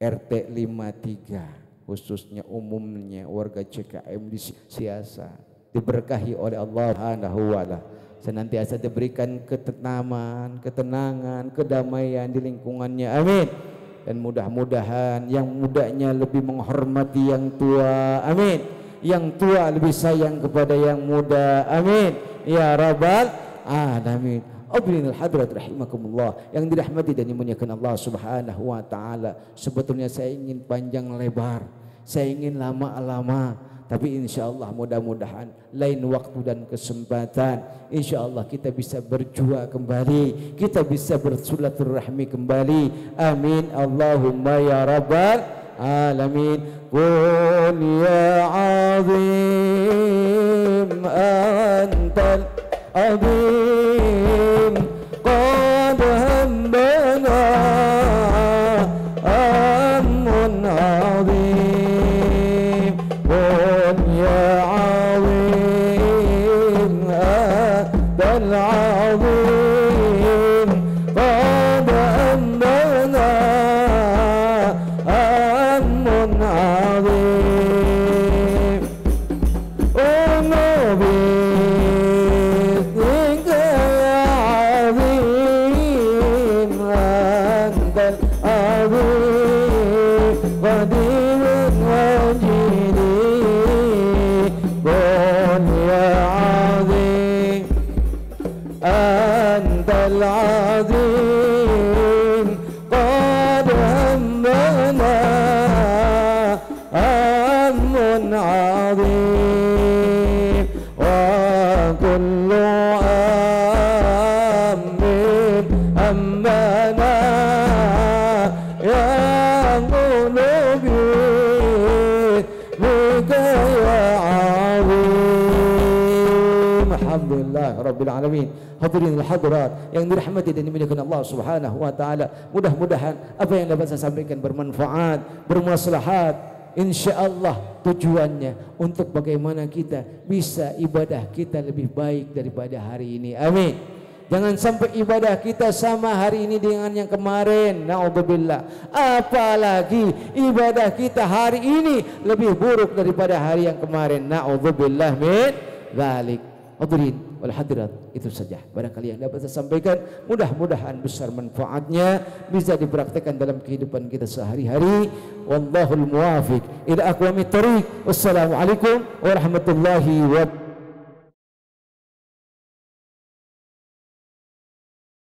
RT 53 khususnya umumnya warga CKM di Siasa diberkahi oleh Allah Subhanahu wa taala, senantiasa diberikan ketentraman, ketenangan, kedamaian di lingkungannya. Amin. Dan mudah-mudahan yang mudanya lebih menghormati yang tua. Amin. Yang tua lebih sayang kepada yang muda. Amin. Ya Rabbal alamin. Abrinil hadrat rahimakumullah, yang dirahmati dan dimuliakan Allah Subhanahu wa taala. Sebetulnya saya ingin panjang lebar, saya ingin lama-lama, tapi insyaallah mudah-mudahan lain waktu dan kesempatan insyaallah kita bisa berjua kembali, kita bisa bersilaturahmi kembali. Amin Allahumma ya rabbal alamin. Qul ya azim antal azim qad hambana amun azim. Qul ya azim antal azim qad hambana amun azim. Oh Nabi العظيم قد همنا هم عظيم وكل أمر همنا يا قلوبي بك يا عظيم. Alhamdulillah Rabbil Alamin. Hadirin hadirat yang dirahmati dan dimuliakan Allah Subhanahu wa taala, mudah-mudahan apa yang dapat saya sampaikan bermanfaat, bermaslahat. Insyaallah tujuannya untuk bagaimana kita bisa ibadah kita lebih baik daripada hari ini. Amin. Jangan sampai ibadah kita sama hari ini dengan yang kemarin. Na'udzubillah. Apalagi ibadah kita hari ini lebih buruk daripada hari yang kemarin. Na'udzubillah min dzalik. Hadirin wal hadirat, itu saja barangkali yang dapat saya sampaikan. Mudah-mudahan besar manfaatnya bisa dipraktikkan dalam kehidupan kita sehari-hari. Wallahul muwafiq ila aqwamit thariq. Wassalamualaikum warahmatullahi wabarakatuh.